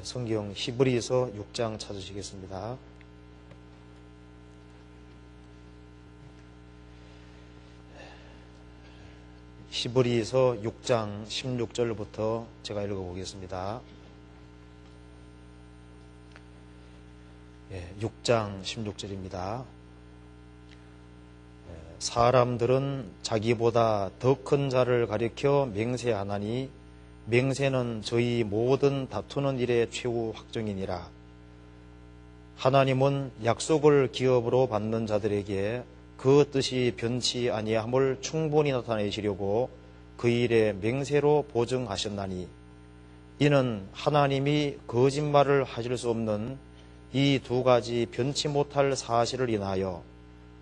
성경 히브리서 6장 찾으시겠습니다. 히브리서 6장 16절부터 제가 읽어보겠습니다. 6장 16절입니다. 사람들은 자기보다 더 큰 자를 가리켜 맹세하나니 맹세는 저희 모든 다투는 일의 최후 확정이니라. 하나님은 약속을 기업으로 받는 자들에게 그 뜻이 변치 아니함을 충분히 나타내시려고 그 일에 맹세로 보증하셨나니 이는 하나님이 거짓말을 하실 수 없는 이 두 가지 변치 못할 사실을 인하여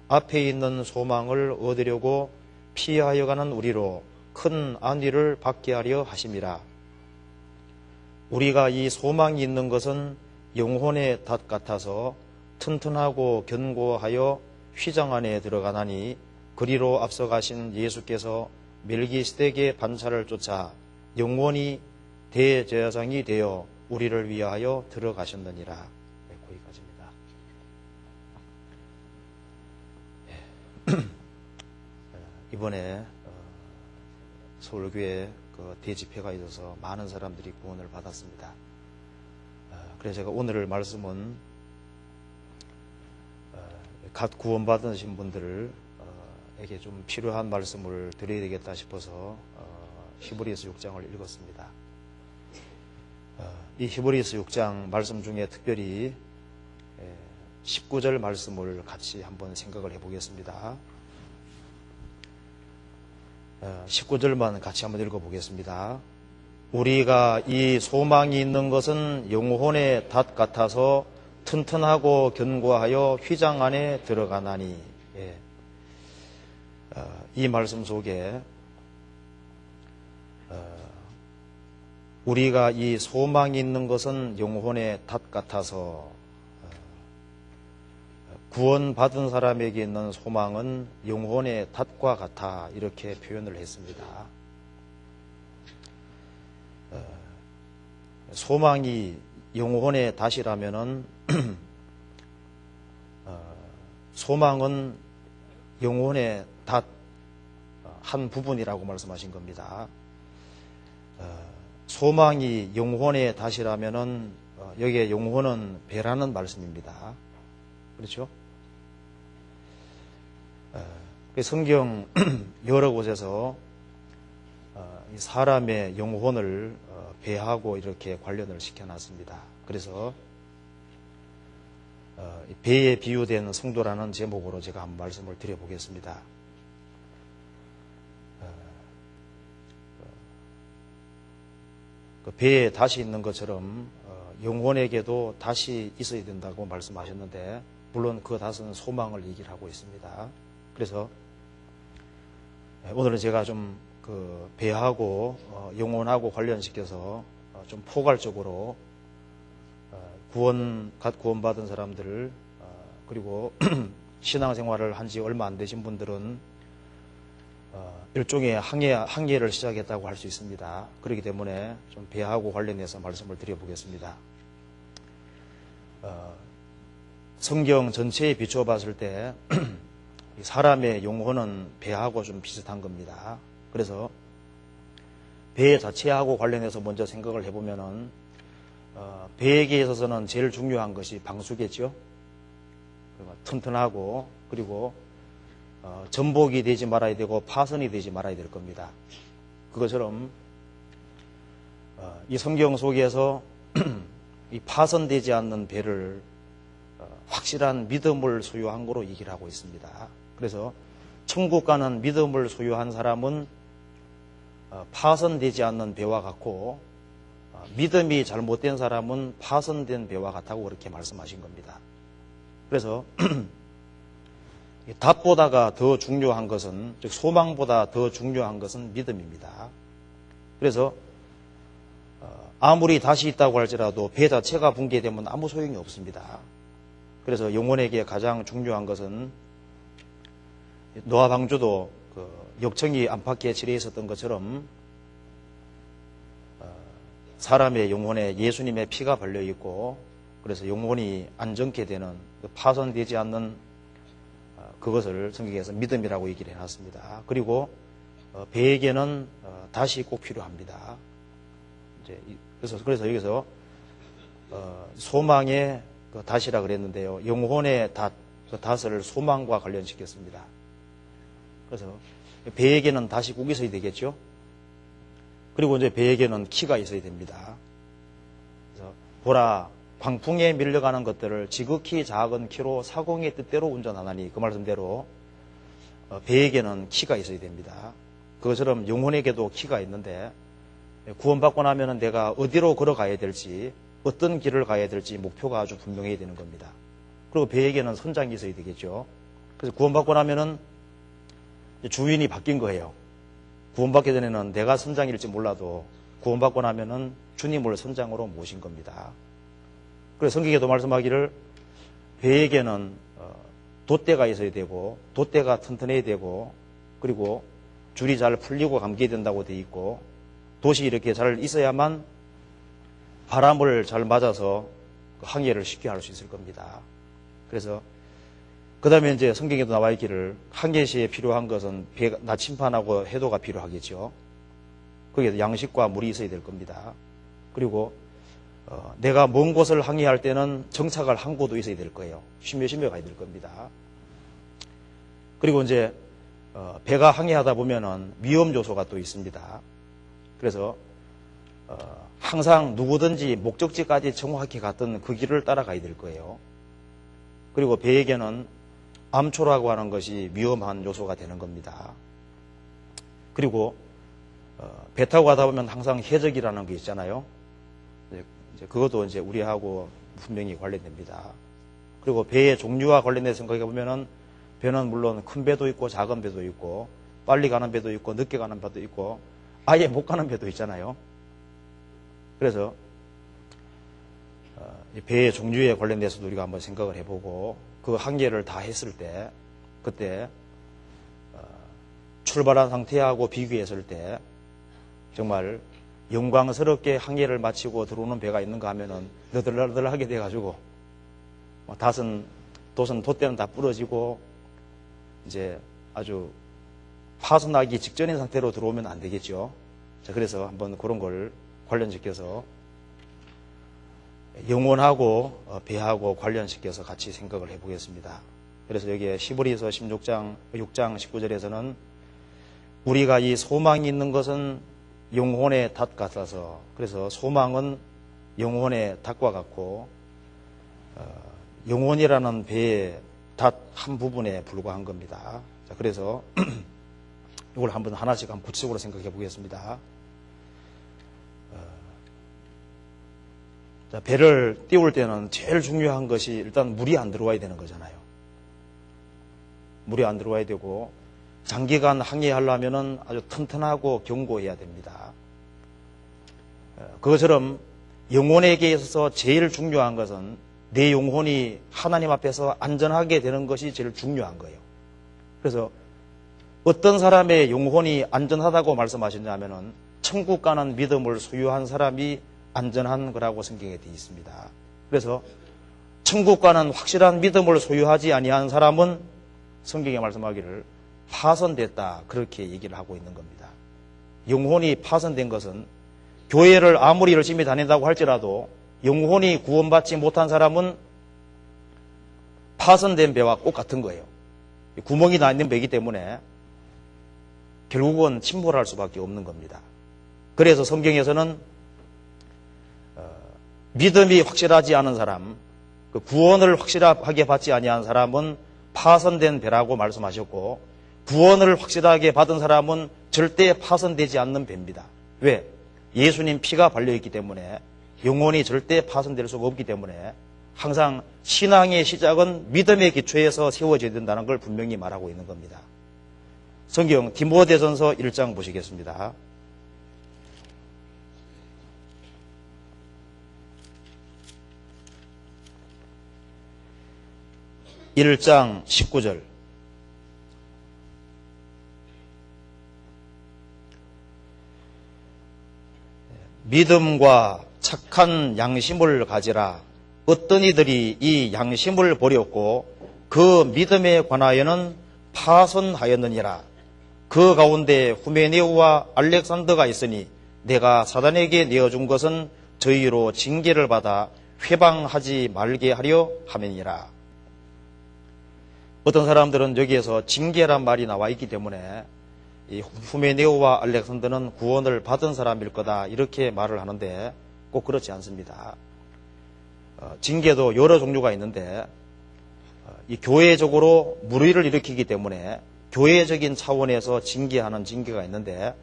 앞에 있는 소망을 얻으려고 피하여 가는 우리로 큰 안위를 받게 하려 하심이라. 우리가 이 소망이 있는 것은 영혼의 닷 같아서 튼튼하고 견고하여 휘장 안에 들어가나니 그리로 앞서가신 예수께서 멜기세덱의 반차를 쫓아 영원히 대제사장이 되어 우리를 위하여 들어가셨느니라. 거기까지입니다. 이번에 서울교회 대집회가 있어서 많은 사람들이 구원을 받았습니다. 그래서 제가 오늘 말씀은 갓 구원받으신 분들에게 좀 필요한 말씀을 드려야 되겠다 싶어서 히브리서 6장을 읽었습니다. 이 히브리서 6장 말씀 중에 특별히 19절 말씀을 같이 한번 생각을 해보겠습니다. 19절만 같이 한번 읽어보겠습니다. 우리가 이 소망이 있는 것은 영혼의 닷 같아서 튼튼하고 견고하여 휘장 안에 들어가나니. 이 말씀 속에 우리가 이 소망이 있는 것은 영혼의 닷 같아서 구원받은 사람에게 있는 소망은 영혼의 닷과 같아 이렇게 표현을 했습니다. 소망이 영혼의 닷이라면은 소망은 영혼의 닷 한 부분이라고 말씀하신 겁니다. 소망이 영혼의 닷이라면은 여기에 영혼은 배라는 말씀입니다. 그렇죠? 성경 여러 곳에서 사람의 영혼을 배하고 이렇게 관련을 시켜놨습니다. 그래서 배에 비유된 성도라는 제목으로 제가 한번 말씀을 드려보겠습니다. 배에 닷이 있는 것처럼 영혼에게도 닷이 있어야 된다고 말씀하셨는데 물론 그 닷은 소망을 얘기를 하고 있습니다. 그래서 오늘은 제가 좀 배하고 영혼하고 관련시켜서 좀 포괄적으로 갓 구원받은 사람들 그리고 신앙생활을 한 지 얼마 안 되신 분들은 일종의 항해를 시작했다고 할 수 있습니다. 그렇기 때문에 좀 배하고 관련해서 말씀을 드려보겠습니다. 성경 전체에 비추어 봤을 때 사람의 영혼은 배하고 좀 비슷한 겁니다. 그래서 배 자체하고 관련해서 먼저 생각을 해보면은 배에게 있어서는 제일 중요한 것이 방수겠죠. 튼튼하고 그리고 전복이 되지 말아야 되고 파손이 되지 말아야 될 겁니다. 그것처럼 이 성경 속에서 이 파손되지 않는 배를 확실한 믿음을 소유한 거로 얘기를 하고 있습니다. 그래서 천국 가는 믿음을 소유한 사람은 파손되지 않는 배와 같고 믿음이 잘못된 사람은 파손된 배와 같다고 그렇게 말씀하신 겁니다. 그래서 닷보다가 더 중요한 것은, 즉 소망보다 더 중요한 것은 믿음입니다. 그래서 아무리 닷이 있다고 할지라도 배 자체가 붕괴되면 아무 소용이 없습니다. 그래서 영혼에게 가장 중요한 것은 노아 방주도 역청이 안팎에 지뢰 있었던 것처럼 사람의 영혼에 예수님의 피가 발려 있고, 그래서 영혼이 안정케 되는, 파손되지 않는 그것을 성경에서 믿음이라고 얘기를 해놨습니다. 그리고 배에게는 닷이 꼭 필요합니다. 이제 그래서 여기서 소망의 닷이라 그랬는데요. 영혼의 닷, 그 닷을 소망과 관련시켰습니다. 그래서 배에게는 닷이 꼭 있어야 되겠죠. 그리고 이제 배에게는 키가 있어야 됩니다. 그래서 보라, 광풍에 밀려가는 것들을 지극히 작은 키로 사공의 뜻대로 운전하나니, 그 말씀대로 배에게는 키가 있어야 됩니다. 그것처럼 영혼에게도 키가 있는데, 구원받고 나면은 내가 어디로 걸어가야 될지, 어떤 길을 가야 될지 목표가 아주 분명해야 되는 겁니다. 그리고 배에게는 선장이 있어야 되겠죠. 그래서 구원받고 나면은 주인이 바뀐 거예요. 구원받기 전에는 내가 선장일지 몰라도 구원받고 나면은 주님을 선장으로 모신 겁니다. 그래서 성경에도 말씀하기를 배에게는 돛대가 있어야 되고, 돛대가 튼튼해야 되고, 그리고 줄이 잘 풀리고 감겨야 된다고 되어 있고, 돛이 이렇게 잘 있어야만 바람을 잘 맞아서 항해를 쉽게 할 수 있을 겁니다. 그래서 그 다음에 이제 성경에도 나와 있기를 항해 시에 필요한 것은 나침반하고 해도가 필요하겠죠. 거기에 양식과 물이 있어야 될 겁니다. 그리고 내가 먼 곳을 항해할 때는 정착할 항구도 있어야 될 거예요. 쉬며 가야 될 겁니다. 그리고 이제 배가 항해하다 보면은 위험 요소가 또 있습니다. 그래서 항상 누구든지 목적지까지 정확히 갔던 그 길을 따라가야 될 거예요. 그리고 배에게는 암초라고 하는 것이 위험한 요소가 되는 겁니다. 그리고 배 타고 가다 보면 항상 해적이라는 게 있잖아요. 이제 그것도 이제 우리하고 분명히 관련됩니다. 그리고 배의 종류와 관련해서 생각해 보면은 배는 물론 큰 배도 있고 작은 배도 있고 빨리 가는 배도 있고 늦게 가는 배도 있고 아예 못 가는 배도 있잖아요. 그래서 배의 종류에 관련돼서도 우리가 한번 생각을 해보고 그 항해를 다 했을 때 그때 출발한 상태하고 비교했을 때 정말 영광스럽게 항해를 마치고 들어오는 배가 있는가 하면은 너덜너덜하게 돼가지고 돛은 돛대는 다 부러지고 이제 아주 파손하기 직전인 상태로 들어오면 안 되겠죠. 자, 그래서 한번 그런 걸 관련시켜서 영혼하고 배하고 관련시켜서 같이 생각을 해보겠습니다. 그래서 여기에 히브리서 16장 6장 19절에서는 우리가 이 소망이 있는 것은 영혼의 닷 같아서, 그래서 소망은 영혼의 닷과 같고 영혼이라는 배의 닷 한 부분에 불과한 겁니다. 자, 그래서 이걸 한번 하나씩 한번 구체적으로 생각해 보겠습니다. 자, 배를 띄울 때는 제일 중요한 것이 일단 물이 안 들어와야 되는 거잖아요. 물이 안 들어와야 되고 장기간 항해하려면 아주 튼튼하고 견고해야 됩니다. 그것처럼 영혼에게 있어서 제일 중요한 것은 내 영혼이 하나님 앞에서 안전하게 되는 것이 제일 중요한 거예요. 그래서 어떤 사람의 영혼이 안전하다고 말씀하셨냐면은 천국 가는 믿음을 소유한 사람이 안전한 거라고 성경에 되어 있습니다. 그래서 천국 가는 확실한 믿음을 소유하지 아니한 사람은 성경에 말씀하기를 파손됐다, 그렇게 얘기를 하고 있는 겁니다. 영혼이 파손된 것은 교회를 아무리 열심히 다닌다고 할지라도 영혼이 구원받지 못한 사람은 파손된 배와 똑같은 거예요. 구멍이 나 있는 배이기 때문에 결국은 침몰할 수밖에 없는 겁니다. 그래서 성경에서는 믿음이 확실하지 않은 사람, 그 구원을 확실하게 받지 아니한 사람은 파손된 배라고 말씀하셨고, 구원을 확실하게 받은 사람은 절대 파손되지 않는 배입니다. 왜? 예수님 피가 발려있기 때문에, 영혼이 절대 파손될 수가 없기 때문에 항상 신앙의 시작은 믿음의 기초에서 세워져야 된다는 걸 분명히 말하고 있는 겁니다. 성경 디모데전서 1장 보시겠습니다. 1장 19절. 믿음과 착한 양심을 가지라. 어떤 이들이 이 양심을 버렸고 그 믿음에 관하여는 파선하였느니라. 그 가운데 후메네오와 알렉산더가 있으니 내가 사단에게 내어준 것은 저희로 징계를 받아 회방하지 말게 하려 함이니라. 어떤 사람들은 여기에서 징계란 말이 나와 있기 때문에 이 후메네오와 알렉산더는 구원을 받은 사람일 거다 이렇게 말을 하는데 꼭 그렇지 않습니다. 징계도 여러 종류가 있는데 이 교회적으로 물의를 일으키기 때문에 교회적인 차원에서 징계하는 징계가 있는데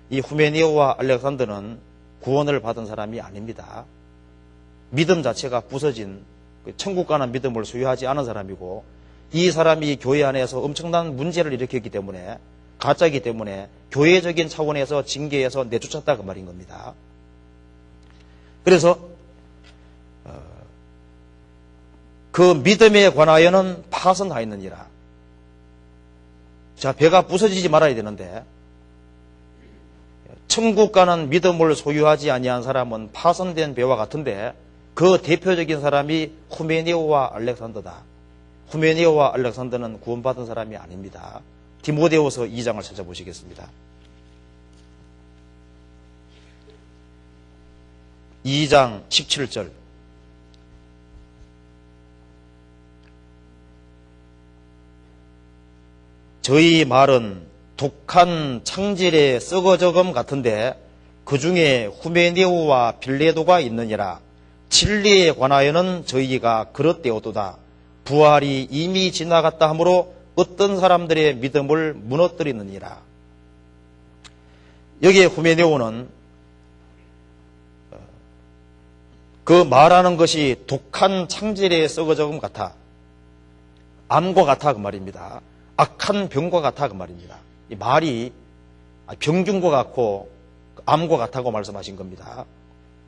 이 후메네오와 알렉산더는 구원을 받은 사람이 아닙니다. 믿음 자체가 부서진 천국 가는 믿음을 소유하지 않은 사람이고 이 사람이 교회 안에서 엄청난 문제를 일으켰기 때문에 가짜이기 때문에 교회적인 차원에서 징계해서 내쫓았다 그 말인 겁니다. 그래서 그 믿음에 관하여는 파선하였느니라. 자, 배가 부서지지 말아야 되는데 천국 가는 믿음을 소유하지 아니한 사람은 파선된 배와 같은데 그 대표적인 사람이 후메네오와 알렉산더다. 후메네오와 알렉산더는 구원받은 사람이 아닙니다. 디모데후서 2장을 찾아보시겠습니다. 2장 17절. 저희 말은 독한 창질의 썩어져금 같은데 그 중에 후메네오와 빌레도가 있느니라. 진리에 관하여는 저희가 그릇되었도다. 부활이 이미 지나갔다 하므로 어떤 사람들의 믿음을 무너뜨리느니라. 여기에 후메네오는 그 말하는 것이 독한 창질의 썩어져금 같아. 암과 같아 그 말입니다. 악한 병과 같아 그 말입니다. 이 말이 병균과 같고 암과 같다고 말씀하신 겁니다.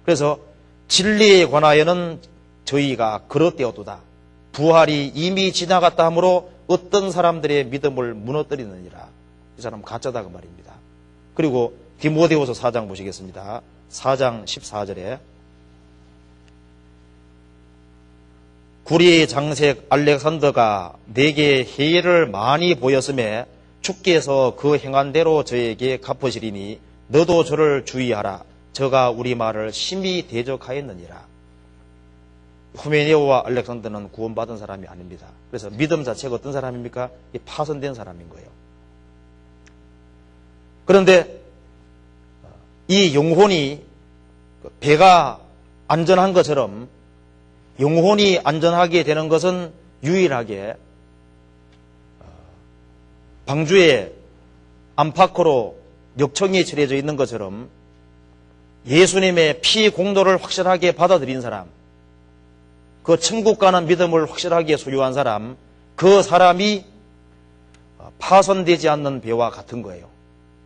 그래서 진리에 관하여는 저희가 그릇되었도다. 부활이 이미 지나갔다 하므로 어떤 사람들의 믿음을 무너뜨리느니라. 이 사람 가짜다 그 말입니다. 그리고 디모데후서 4장 보시겠습니다. 4장 14절에 구리 장색 알렉산더가 내게 해를 많이 보였음에 주께서 그 행한 대로 저에게 갚으시리니 너도 저를 주의하라. 저가 우리 말을 심히 대적하였느니라. 후메네오와 알렉산더는 구원받은 사람이 아닙니다. 그래서 믿음 자체가 어떤 사람입니까? 파선된 사람인 거예요. 그런데 이 영혼이 배가 안전한 것처럼 영혼이 안전하게 되는 것은 유일하게 방주에 안팎으로 역청이 칠해져 있는 것처럼 예수님의 피 공로를 확실하게 받아들인 사람, 그 천국 가는 믿음을 확실하게 소유한 사람, 그 사람이 파선되지 않는 배와 같은 거예요.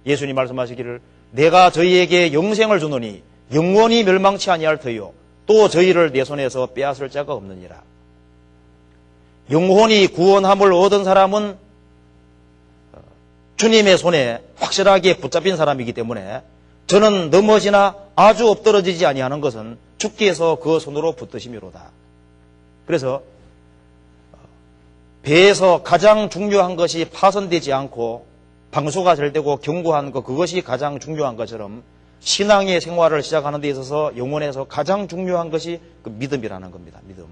예수님 말씀하시기를 내가 저희에게 영생을 주노니 영원히 멸망치 아니할 터요 또 저희를 내 손에서 빼앗을 자가 없느니라. 영혼이 구원함을 얻은 사람은 주님의 손에 확실하게 붙잡힌 사람이기 때문에 저는 넘어지나 아주 엎드러지지 아니하는 것은 주께서 그 손으로 붙드심이로다. 그래서 배에서 가장 중요한 것이 파손되지 않고 방수가 잘 되고 견고한 것, 그것이 가장 중요한 것처럼 신앙의 생활을 시작하는 데 있어서 영혼에서 가장 중요한 것이 그 믿음이라는 겁니다. 믿음.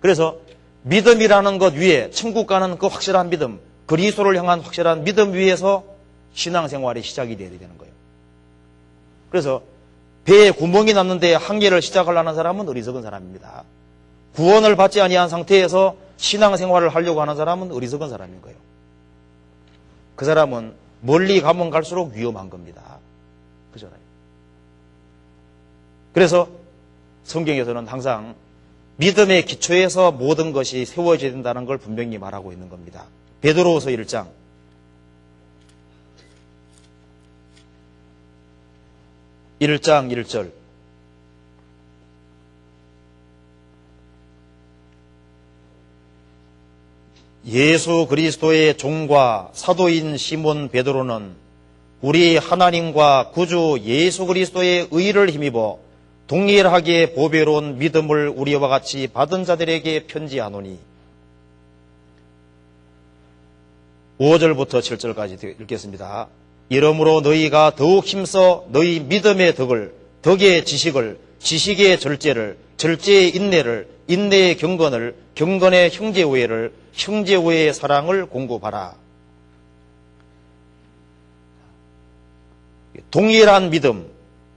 그래서 믿음이라는 것 위에 천국 가는 그 확실한 믿음, 그리스도를 향한 확실한 믿음 위에서 신앙생활이 시작이 되어야 되는 거예요. 그래서 배에 구멍이 났는데 항해를 시작하려는 사람은 어리석은 사람입니다. 구원을 받지 아니한 상태에서 신앙생활을 하려고 하는 사람은 어리석은 사람인 거예요. 그 사람은 멀리 가면 갈수록 위험한 겁니다. 그잖아요. 그래서 성경에서는 항상 믿음의 기초에서 모든 것이 세워져야 된다는 걸 분명히 말하고 있는 겁니다. 베드로후서 1장 1절 예수 그리스도의 종과 사도인 시몬 베드로는 우리 하나님과 구주 예수 그리스도의 의를 힘입어 동일하게 보배로운 믿음을 우리와 같이 받은 자들에게 편지하노니. 5절부터 7절까지 읽겠습니다. 이러므로 너희가 더욱 힘써 너희 믿음의 덕을, 덕의 지식을, 지식의 절제를, 절제의 인내를, 인내의 경건을, 경건의 형제우애를, 형제우애의 사랑을 공급하라. 동일한 믿음,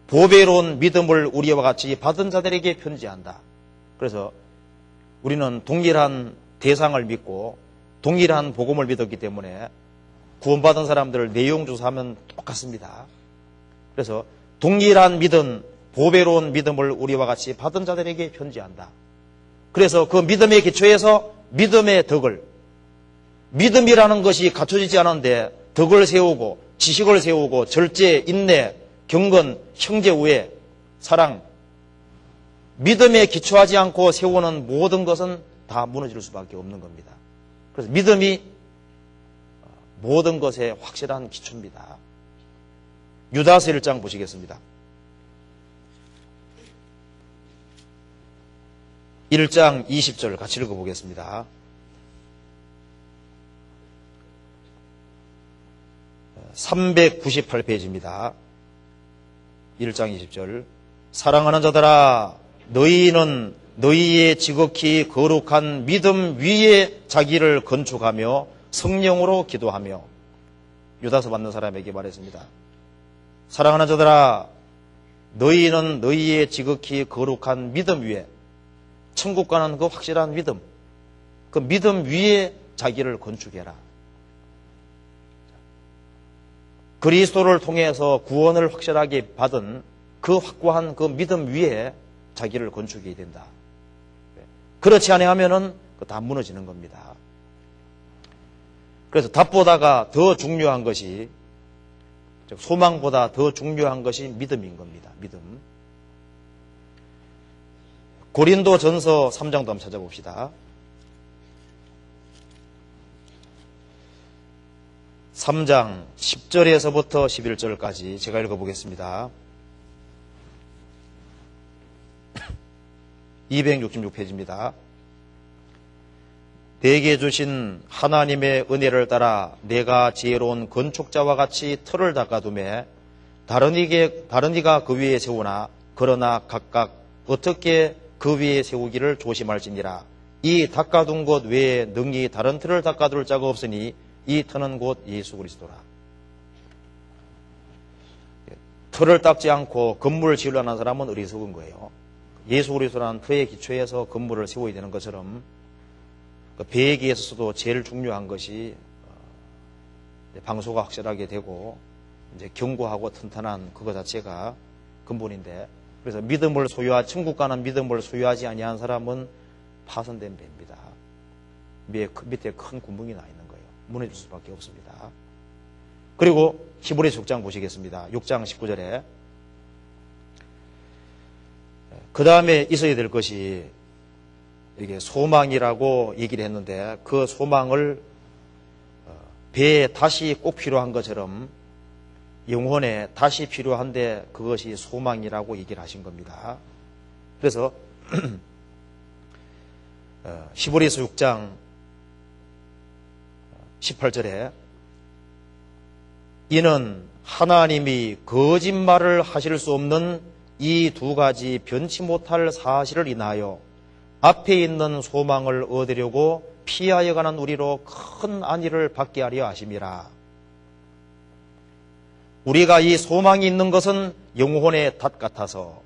보배로운 믿음을 우리와 같이 받은 자들에게 편지한다. 그래서 우리는 동일한 대상을 믿고 동일한 복음을 믿었기 때문에 구원받은 사람들을 내용 조사하면 똑같습니다. 그래서 동일한 믿음, 보배로운 믿음을 우리와 같이 받은 자들에게 편지한다. 그래서 그 믿음의 기초에서 믿음의 덕을, 믿음이라는 것이 갖춰지지 않은데 덕을 세우고 지식을 세우고 절제, 인내, 경건, 형제우애, 사랑, 믿음에 기초하지 않고 세우는 모든 것은 다 무너질 수밖에 없는 겁니다. 그래서 믿음이 모든 것의 확실한 기초입니다. 유다서 1장 보시겠습니다. 1장 20절 같이 읽어보겠습니다. 398페이지입니다. 1장 20절. 사랑하는 자들아, 너희는 너희의 지극히 거룩한 믿음 위에 자기를 건축하며 성령으로 기도하며. 유다서 받는 사람에게 말했습니다. 사랑하는 자들아, 너희는 너희의 지극히 거룩한 믿음 위에, 천국 가는 그 확실한 믿음, 그 믿음 위에 자기를 건축해라. 그리스도를 통해서 구원을 확실하게 받은 그 확고한 그 믿음 위에 자기를 건축해야 된다. 그렇지 아니하면은 다 무너지는 겁니다. 그래서 답보다가 더 중요한 것이, 즉 소망보다 더 중요한 것이 믿음인 겁니다. 믿음. 고린도전서 3장도 한번 찾아봅시다. 3장 10절에서부터 11절까지 제가 읽어보겠습니다. 266페이지입니다. 내게 주신 하나님의 은혜를 따라 내가 지혜로운 건축자와 같이 틀을 닦아두매 다른 이가 그 위에 세우나 그러나 각각 어떻게 그 위에 세우기를 조심할지니라. 이 닦아둔 곳 외에 능히 다른 틀을 닦아둘 자가 없으니 이 터는 곧 예수 그리스도라. 틀을 닦지 않고 건물을 지으려는 하는 사람은 어리석은 거예요. 예수 그리스도라는 터의 기초에서 건물을 세워야 되는 것처럼 배에게 있어서도 제일 중요한 것이 방소가 확실하게 되고 이제 견고하고 튼튼한 그거 자체가 근본인데, 그래서 믿음을 천국 가는 믿음을 소유하지 아니한 사람은 파손된 배입니다. 밑에 큰 구멍이 나 있는 거예요. 무너질 수밖에 없습니다. 그리고 히브리서 6장 보시겠습니다. 6장 19절에 그 다음에 있어야 될 것이 이게 소망이라고 얘기를 했는데, 그 소망을 배에 다시 꼭 필요한 것처럼 영혼에 다시 필요한데 그것이 소망이라고 얘기를 하신 겁니다. 그래서 히브리서 6장 18절에 이는 하나님이 거짓말을 하실 수 없는 이 두 가지 변치 못할 사실을 인하여 앞에 있는 소망을 얻으려고 피하여 가는 우리로 큰 안위를 받게 하려 하심이라. 우리가 이 소망이 있는 것은 영혼의 닷 같아서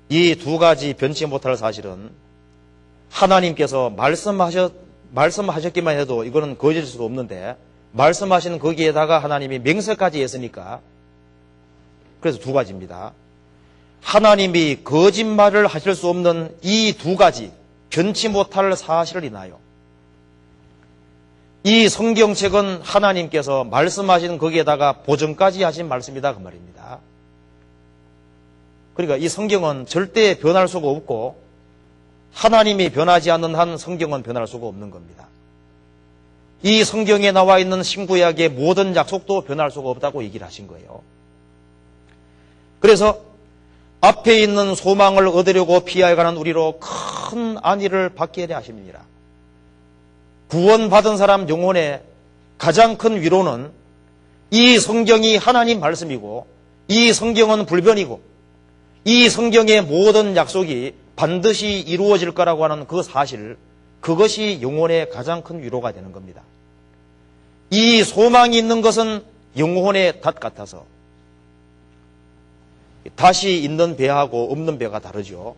이 두 가지 변치 못할 사실은 하나님께서 말씀하셨기만 해도 이거는 거짓일 수가 없는데, 말씀하신 거기에다가 하나님이 맹세까지 했으니까, 그래서 두 가지입니다. 하나님이 거짓말을 하실 수 없는 이 두 가지 변치 못할 사실을 인하여 이 성경책은 하나님께서 말씀하신 거기에다가 보증까지 하신 말씀이다 그 말입니다. 그러니까 이 성경은 절대 변할 수가 없고 하나님이 변하지 않는 한 성경은 변할 수가 없는 겁니다. 이 성경에 나와 있는 신구약의 모든 약속도 변할 수가 없다고 얘기를 하신 거예요. 그래서 앞에 있는 소망을 얻으려고 피해가는 우리로 큰 안위를 받게 되어 하십니다. 구원받은 사람 영혼의 가장 큰 위로는 이 성경이 하나님 말씀이고, 이 성경은 불변이고, 이 성경의 모든 약속이 반드시 이루어질 거라고 하는 그 사실, 그것이 영혼의 가장 큰 위로가 되는 겁니다. 이 소망이 있는 것은 영혼의 닷 같아서, 다시 있는 배하고 없는 배가 다르죠.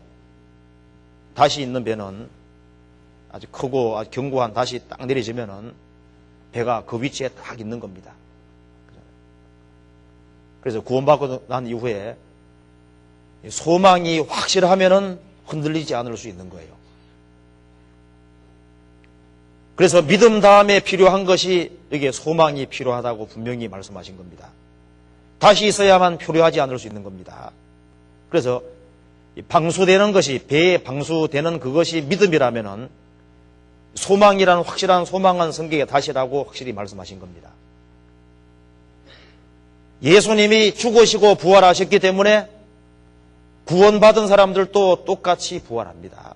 다시 있는 배는 아주 크고 아주 견고한 다시 딱 내려지면은 배가 그 위치에 딱 있는 겁니다. 그래서 구원받고 난 이후에 소망이 확실하면은 흔들리지 않을 수 있는 거예요. 그래서 믿음 다음에 필요한 것이 여기에 소망이 필요하다고 분명히 말씀하신 겁니다. 다시 있어야만 필요하지 않을 수 있는 겁니다. 그래서 방수되는 것이, 배에 방수되는 그것이 믿음이라면은 소망이라는 확실한 소망은 성경에 다시라고 확실히 말씀하신 겁니다. 예수님이 죽으시고 부활하셨기 때문에 구원받은 사람들도 똑같이 부활합니다.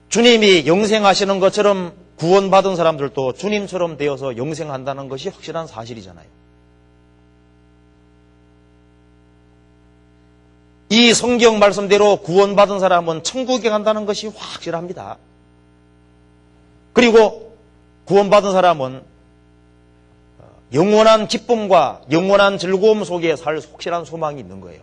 주님이 영생하시는 것처럼 구원받은 사람들도 주님처럼 되어서 영생한다는 것이 확실한 사실이잖아요. 이 성경 말씀대로 구원받은 사람은 천국에 간다는 것이 확실합니다. 그리고 구원받은 사람은 영원한 기쁨과 영원한 즐거움 속에 살 확실한 소망이 있는 거예요.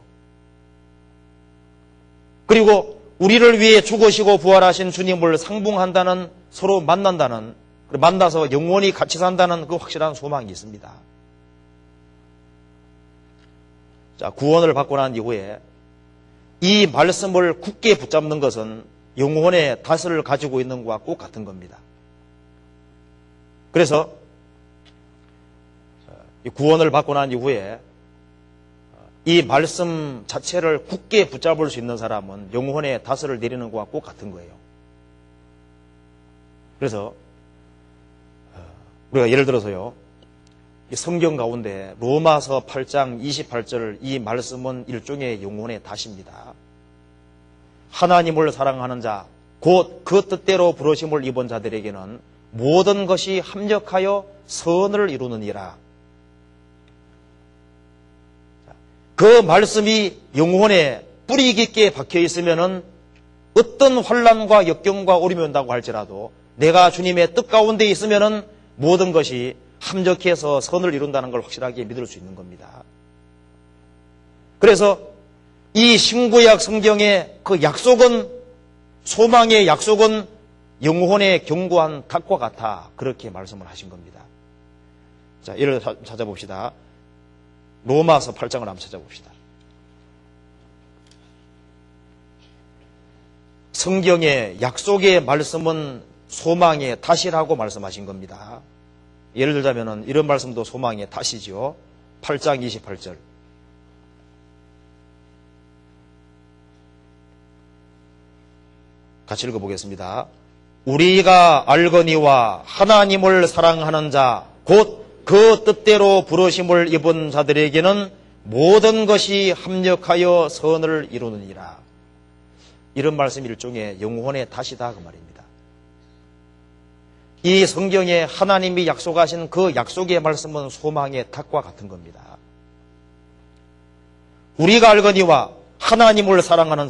그리고 우리를 위해 죽으시고 부활하신 주님을 상봉한다는, 서로 만난다는, 만나서 영원히 같이 산다는 그 확실한 소망이 있습니다. 자, 구원을 받고 난 이후에 이 말씀을 굳게 붙잡는 것은 영혼의 닷을 가지고 있는 것과 꼭 같은 겁니다. 그래서 구원을 받고 난 이후에 이 말씀 자체를 굳게 붙잡을 수 있는 사람은 영혼의 닷을 내리는 것과 꼭 같은 거예요. 그래서 우리가 예를 들어서요, 이 성경 가운데 로마서 8장 28절 이 말씀은 일종의 영혼의 닷입니다. 하나님을 사랑하는 자, 곧 그 뜻대로 부르심을 입은 자들에게는 모든 것이 합력하여 선을 이루느니라. 그 말씀이 영혼에 뿌리 깊게 박혀 있으면은 어떤 환난과 역경과 어려움이 온다고 할지라도 내가 주님의 뜻 가운데 있으면은 모든 것이 합력해서 선을 이룬다는 걸 확실하게 믿을 수 있는 겁니다. 그래서 이 신구약 성경의 그 약속은, 소망의 약속은 영혼의 견고한 닷과 같아, 그렇게 말씀을 하신 겁니다. 자, 예를 찾아봅시다. 로마서 8장을 한번 찾아봅시다. 성경의 약속의 말씀은 소망의 닷이라고 말씀하신 겁니다. 예를 들자면 이런 말씀도 소망의 닷이죠. 8장 28절. 같이 읽어보겠습니다. 우리가 알거니와 하나님을 사랑하는 자, 곧 그 뜻대로 부르심을 입은 자들에게는 모든 것이 합력하여 선을 이루느니라. 이런 말씀이 일종의 영혼의 닷이다 그 말입니다. 이 성경에 하나님이 약속하신 그 약속의 말씀은 소망의 닷과 같은 겁니다. 우리가 알거니와 하나님을 사랑하는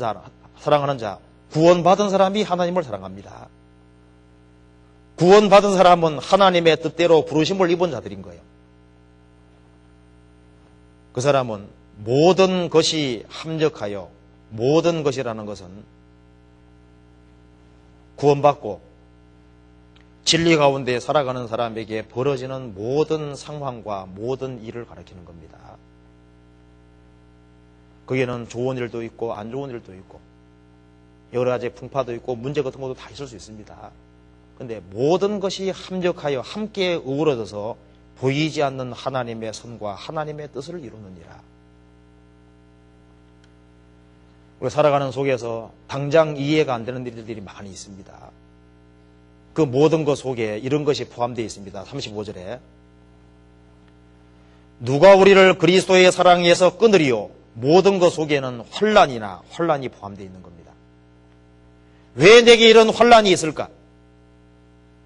자, 구원받은 사람이 하나님을 사랑합니다. 구원받은 사람은 하나님의 뜻대로 부르심을 입은 자들인 거예요. 그 사람은 모든 것이 합력하여, 모든 것이라는 것은 구원받고 진리 가운데 살아가는 사람에게 벌어지는 모든 상황과 모든 일을 가리키는 겁니다. 거기에는 좋은 일도 있고 안 좋은 일도 있고 여러 가지 풍파도 있고 문제 같은 것도 다 있을 수 있습니다. 그런데 모든 것이 합력하여 함께 어우러져서 보이지 않는 하나님의 선과 하나님의 뜻을 이루느니라. 우리 살아가는 속에서 당장 이해가 안 되는 일들이 많이 있습니다. 그 모든 것 속에 이런 것이 포함되어 있습니다. 35절에 누가 우리를 그리스도의 사랑에서 끊으리요? 모든 것 속에는 환난이 포함되어 있는 겁니다. 왜 내게 이런 환난이 있을까?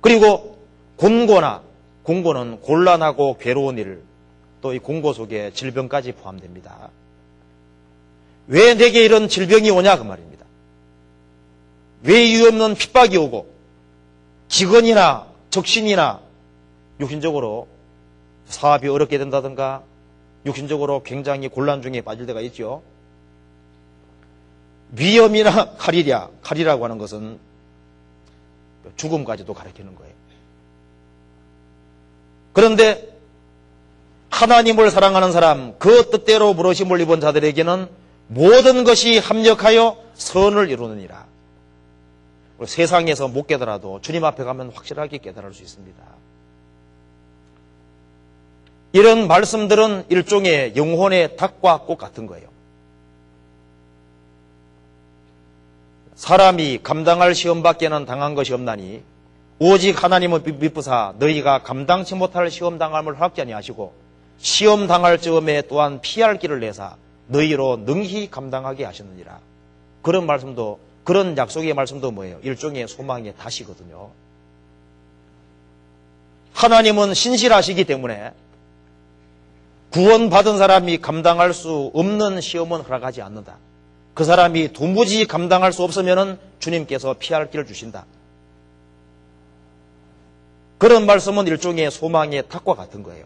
그리고 공고는 곤란하고 괴로운 일, 또 이 공고 속에 질병까지 포함됩니다. 왜 내게 이런 질병이 오냐 그 말입니다. 왜 이유 없는 핍박이 오고 기근이나 적신이나 육신적으로 사업이 어렵게 된다든가 육신적으로 굉장히 곤란 중에 빠질 때가 있죠. 위험이나 칼이라고 하는 것은 죽음까지도 가리키는 거예요. 그런데 하나님을 사랑하는 사람, 그 뜻대로 부르심을 입은 자들에게는 모든 것이 합력하여 선을 이루느니라. 세상에서 못 깨달아도 주님 앞에 가면 확실하게 깨달을 수 있습니다. 이런 말씀들은 일종의 영혼의 닭과 꽃 같은 거예요. 사람이 감당할 시험밖에는 당한 것이 없나니 오직 하나님은 미쁘사 너희가 감당치 못할 시험 당함을 허락지 아니하시고 시험 당할 즈음에 또한 피할 길을 내사 너희로 능히 감당하게 하셨느니라. 그런 말씀도, 그런 약속의 말씀도 뭐예요? 일종의 소망의 다시거든요. 하나님은 신실하시기 때문에 구원받은 사람이 감당할 수 없는 시험은 허락하지 않는다. 그 사람이 도무지 감당할 수 없으면 주님께서 피할 길을 주신다. 그런 말씀은 일종의 소망의 탁과 같은 거예요.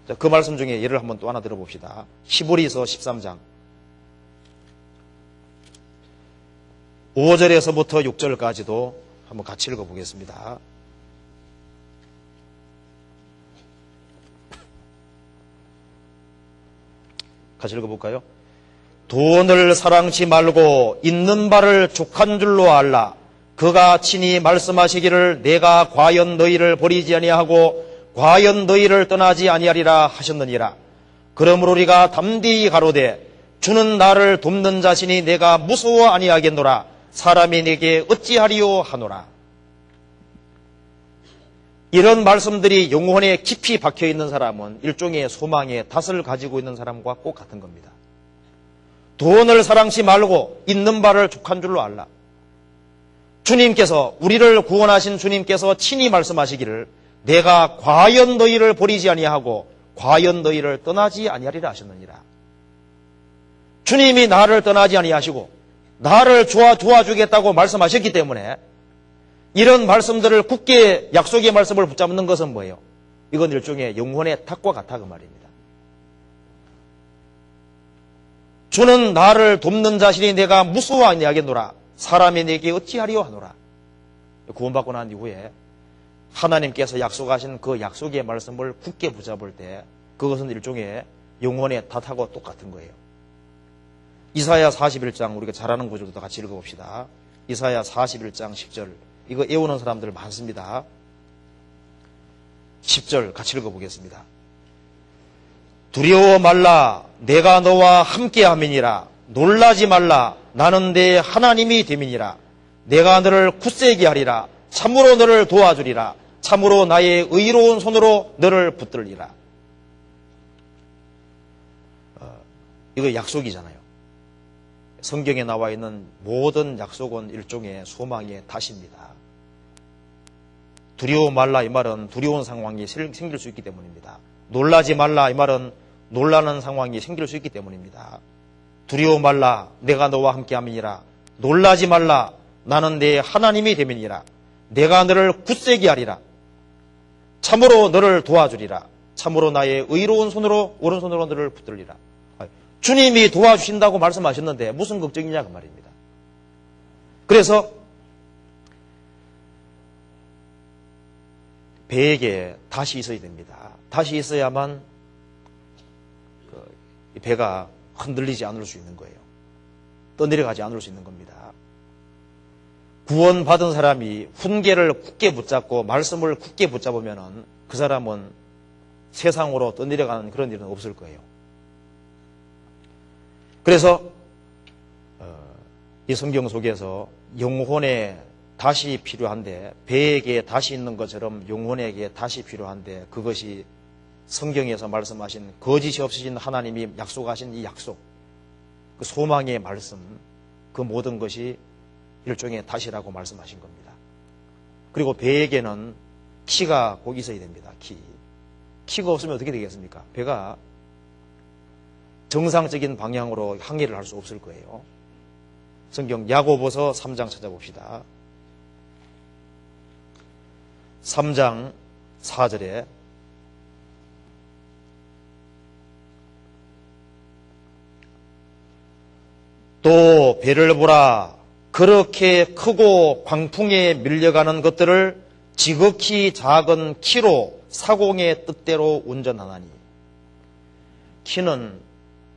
자, 그 말씀 중에 예를 한번 또 하나 들어봅시다. 히브리서 13장 5절에서부터 6절까지도 한번 같이 읽어보겠습니다. 같이 읽어볼까요? 돈을 사랑치 말고 있는 바를 족한 줄로 알라. 그가 친히 말씀하시기를 내가 과연 너희를 버리지 아니하고 과연 너희를 떠나지 아니하리라 하셨느니라. 그러므로 우리가 담대히 가로되 주는 나를 돕는 자신이 내가 무서워 아니하겠노라. 사람이 내게 어찌하리요 하노라. 이런 말씀들이 영혼에 깊이 박혀있는 사람은 일종의 소망의 닷을 가지고 있는 사람과 꼭 같은 겁니다. 돈을 사랑치 말고 있는 바를 족한 줄로 알라. 주님께서, 우리를 구원하신 주님께서 친히 말씀하시기를 내가 과연 너희를 버리지 아니하고 과연 너희를 떠나지 아니하리라 하셨느니라. 주님이 나를 떠나지 아니하시고 나를 도와주겠다고 말씀하셨기 때문에 이런 말씀들을 굳게 약속의 말씀을 붙잡는 것은 뭐예요? 이건 일종의 영혼의 탁과 같아 그 말입니다. 주는 나를 돕는 자신이 내가 무서워 아니하겠노라. 사람이 내게 어찌하리요 하노라. 구원받고 난 이후에 하나님께서 약속하신 그 약속의 말씀을 굳게 붙잡을 때 그것은 일종의 영혼의 탓하고 똑같은 거예요. 이사야 41장 우리가 잘 아는 구절도 같이 읽어봅시다. 이사야 41장 10절 이거 외우는 사람들 많습니다. 10절 같이 읽어보겠습니다. 두려워 말라 내가 너와 함께함이니라. 놀라지 말라 나는 내 하나님이 됨이니라. 내가 너를 굳세게 하리라. 참으로 너를 도와주리라. 참으로 나의 의로운 손으로 너를 붙들리라. 이거 약속이잖아요. 성경에 나와 있는 모든 약속은 일종의 소망의 닷입니다. 두려워 말라 이 말은 두려운 상황이 생길 수 있기 때문입니다. 놀라지 말라 이 말은 놀라는 상황이 생길 수 있기 때문입니다. 두려워 말라 내가 너와 함께함이니라. 놀라지 말라 나는 내 하나님이 됨이니라. 내가 너를 굳세게 하리라. 참으로 너를 도와주리라. 참으로 나의 의로운 손으로 오른손으로 너를 붙들리라. 주님이 도와주신다고 말씀하셨는데 무슨 걱정이냐 그 말입니다. 그래서 배에게 닷이 있어야 됩니다. 닷이 있어야만 배가 흔들리지 않을 수 있는 거예요. 떠내려가지 않을 수 있는 겁니다. 구원받은 사람이 훈계를 굳게 붙잡고 말씀을 굳게 붙잡으면 그 사람은 세상으로 떠내려가는 그런 일은 없을 거예요. 그래서 이 성경 속에서 영혼에 다시 필요한데, 배에게 다시 있는 것처럼 영혼에게 다시 필요한데, 그것이 성경에서 말씀하신 거짓이 없으신 하나님이 약속하신 이 약속, 그 소망의 말씀, 그 모든 것이 일종의 다시라고 말씀하신 겁니다. 그리고 배에게는 키가 꼭 있어야 됩니다. 키가 없으면 어떻게 되겠습니까? 배가 정상적인 방향으로 항해를 할 수 없을 거예요. 성경 야고보서 3장 찾아봅시다. 3장 4절에 또 배를 보라, 그렇게 크고 광풍에 밀려가는 것들을 지극히 작은 키로 사공의 뜻대로 운전하나니. 키는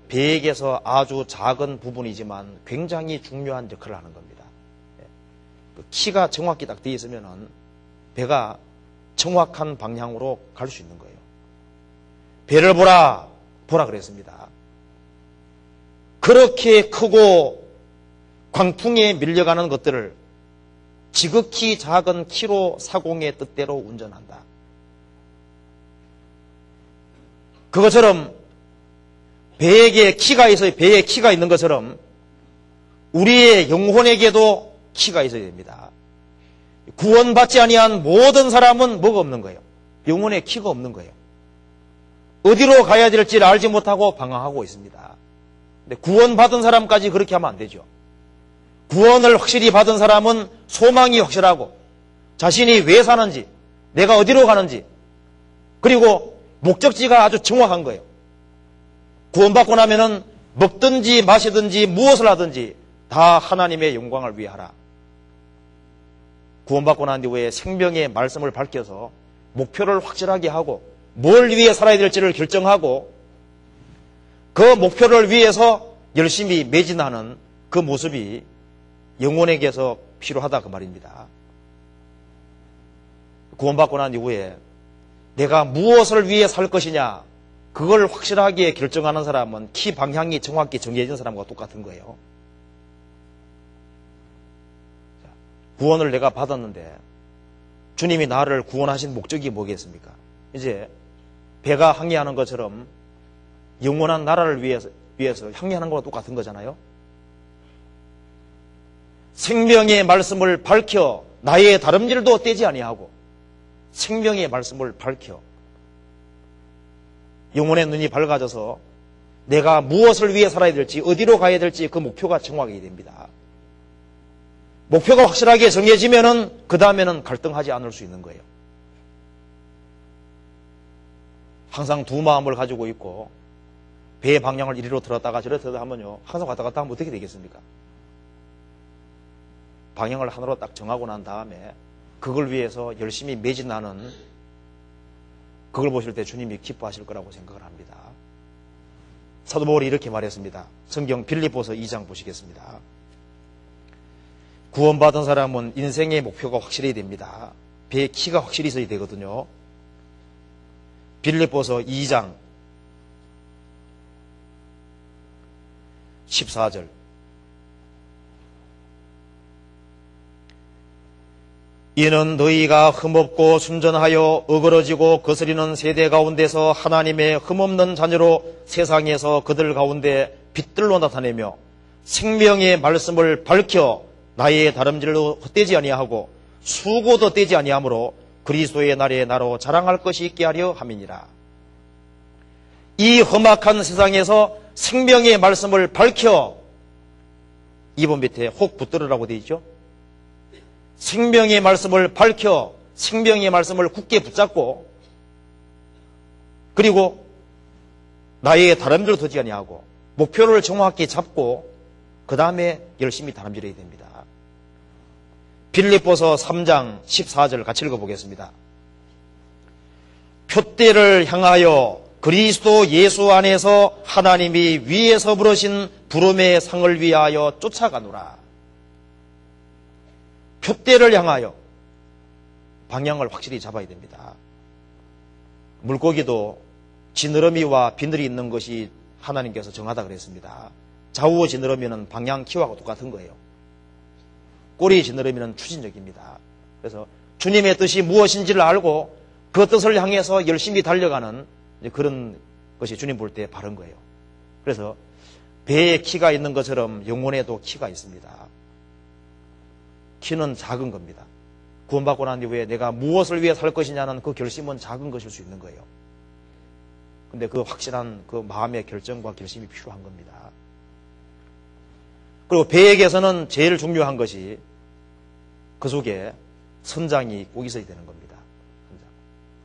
배에게서 아주 작은 부분이지만 굉장히 중요한 역할을 하는 겁니다. 그 키가 정확히 딱 되어 있으면 배가 정확한 방향으로 갈 수 있는 거예요. 배를 보라 그랬습니다. 그렇게 크고 광풍에 밀려가는 것들을 지극히 작은 키로 사공의 뜻대로 운전한다. 그것처럼 배에게 키가 있어요. 배에 키가 있는 것처럼 우리의 영혼에게도 키가 있어야 됩니다. 구원받지 아니한 모든 사람은 뭐가 없는 거예요? 영혼에 키가 없는 거예요. 어디로 가야 될지를 알지 못하고 방황하고 있습니다. 근데 구원받은 사람까지 그렇게 하면 안 되죠. 구원을 확실히 받은 사람은 소망이 확실하고 자신이 왜 사는지, 내가 어디로 가는지, 그리고 목적지가 아주 정확한 거예요. 구원받고 나면은 먹든지 마시든지 무엇을 하든지 다 하나님의 영광을 위해 하라. 구원받고 난 이후에 생명의 말씀을 밝혀서 목표를 확실하게 하고 뭘 위해 살아야 될지를 결정하고 그 목표를 위해서 열심히 매진하는 그 모습이 영혼에게서 필요하다 그 말입니다. 구원받고 난 이후에 내가 무엇을 위해 살 것이냐, 그걸 확실하게 결정하는 사람은 키 방향이 정확히 정해진 사람과 똑같은 거예요. 구원을 내가 받았는데 주님이 나를 구원하신 목적이 뭐겠습니까? 이제 배가 항해하는 것처럼 영원한 나라를 위해서 항해하는 거랑 똑같은 거잖아요. 생명의 말씀을 밝혀 나의 다름질도 떼지 아니하고 생명의 말씀을 밝혀 영혼의 눈이 밝아져서 내가 무엇을 위해 살아야 될지, 어디로 가야 될지 그 목표가 정확하게 됩니다. 목표가 확실하게 정해지면은 그 다음에는 갈등하지 않을 수 있는 거예요. 항상 두 마음을 가지고 있고 배의 방향을 이리로 들었다가 저리로 들었다 하면요, 항상 왔다 갔다 하면 어떻게 되겠습니까? 방향을 하나로 딱 정하고 난 다음에 그걸 위해서 열심히 매진하는, 그걸 보실 때 주님이 기뻐하실 거라고 생각을 합니다. 사도 바울이 이렇게 말했습니다. 성경 빌립보서 2장 보시겠습니다. 구원받은 사람은 인생의 목표가 확실히 됩니다. 배의 키가 확실히 있어야 되거든요. 빌립보서 2장 14절. 이는 너희가 흠없고 순전하여 어그러지고 거스리는 세대 가운데서 하나님의 흠없는 자녀로 세상에서 그들 가운데 빛들로 나타내며 생명의 말씀을 밝혀 나의 다름질로 헛되지 아니하고 수고도 떼지 아니하므로 그리스도의 날에 나로 자랑할 것이 있게 하려 함이니라. 이 험악한 세상에서 생명의 말씀을 밝혀, 2번 밑에 혹 붙들으라고 되어 있죠. 생명의 말씀을 밝혀 생명의 말씀을 굳게 붙잡고, 그리고 나의 다름질로 두지 아니하고 목표를 정확히 잡고 그 다음에 열심히 다름질해야 됩니다. 빌립보서 3장 14절 같이 읽어보겠습니다. 표대를 향하여 그리스도 예수 안에서 하나님이 위에서 부르신 부름의 상을 위하여 쫓아가노라. 표대를 향하여 방향을 확실히 잡아야 됩니다. 물고기도 지느러미와 비늘이 있는 것이 하나님께서 정하다 그랬습니다. 좌우 지느러미는 방향 키와 똑같은 거예요. 꼬리 지느러미는 추진력입니다. 그래서 주님의 뜻이 무엇인지를 알고 그 뜻을 향해서 열심히 달려가는 그런 것이 주님 볼 때 바른 거예요. 그래서 배에 키가 있는 것처럼 영혼에도 키가 있습니다. 키는 작은 겁니다. 구원받고 난 이후에 내가 무엇을 위해 살 것이냐는 그 결심은 작은 것일 수 있는 거예요. 근데 그 확실한 그 마음의 결정과 결심이 필요한 겁니다. 그리고 배에게서는 제일 중요한 것이 그 속에 선장이 꼭 있어야 되는 겁니다.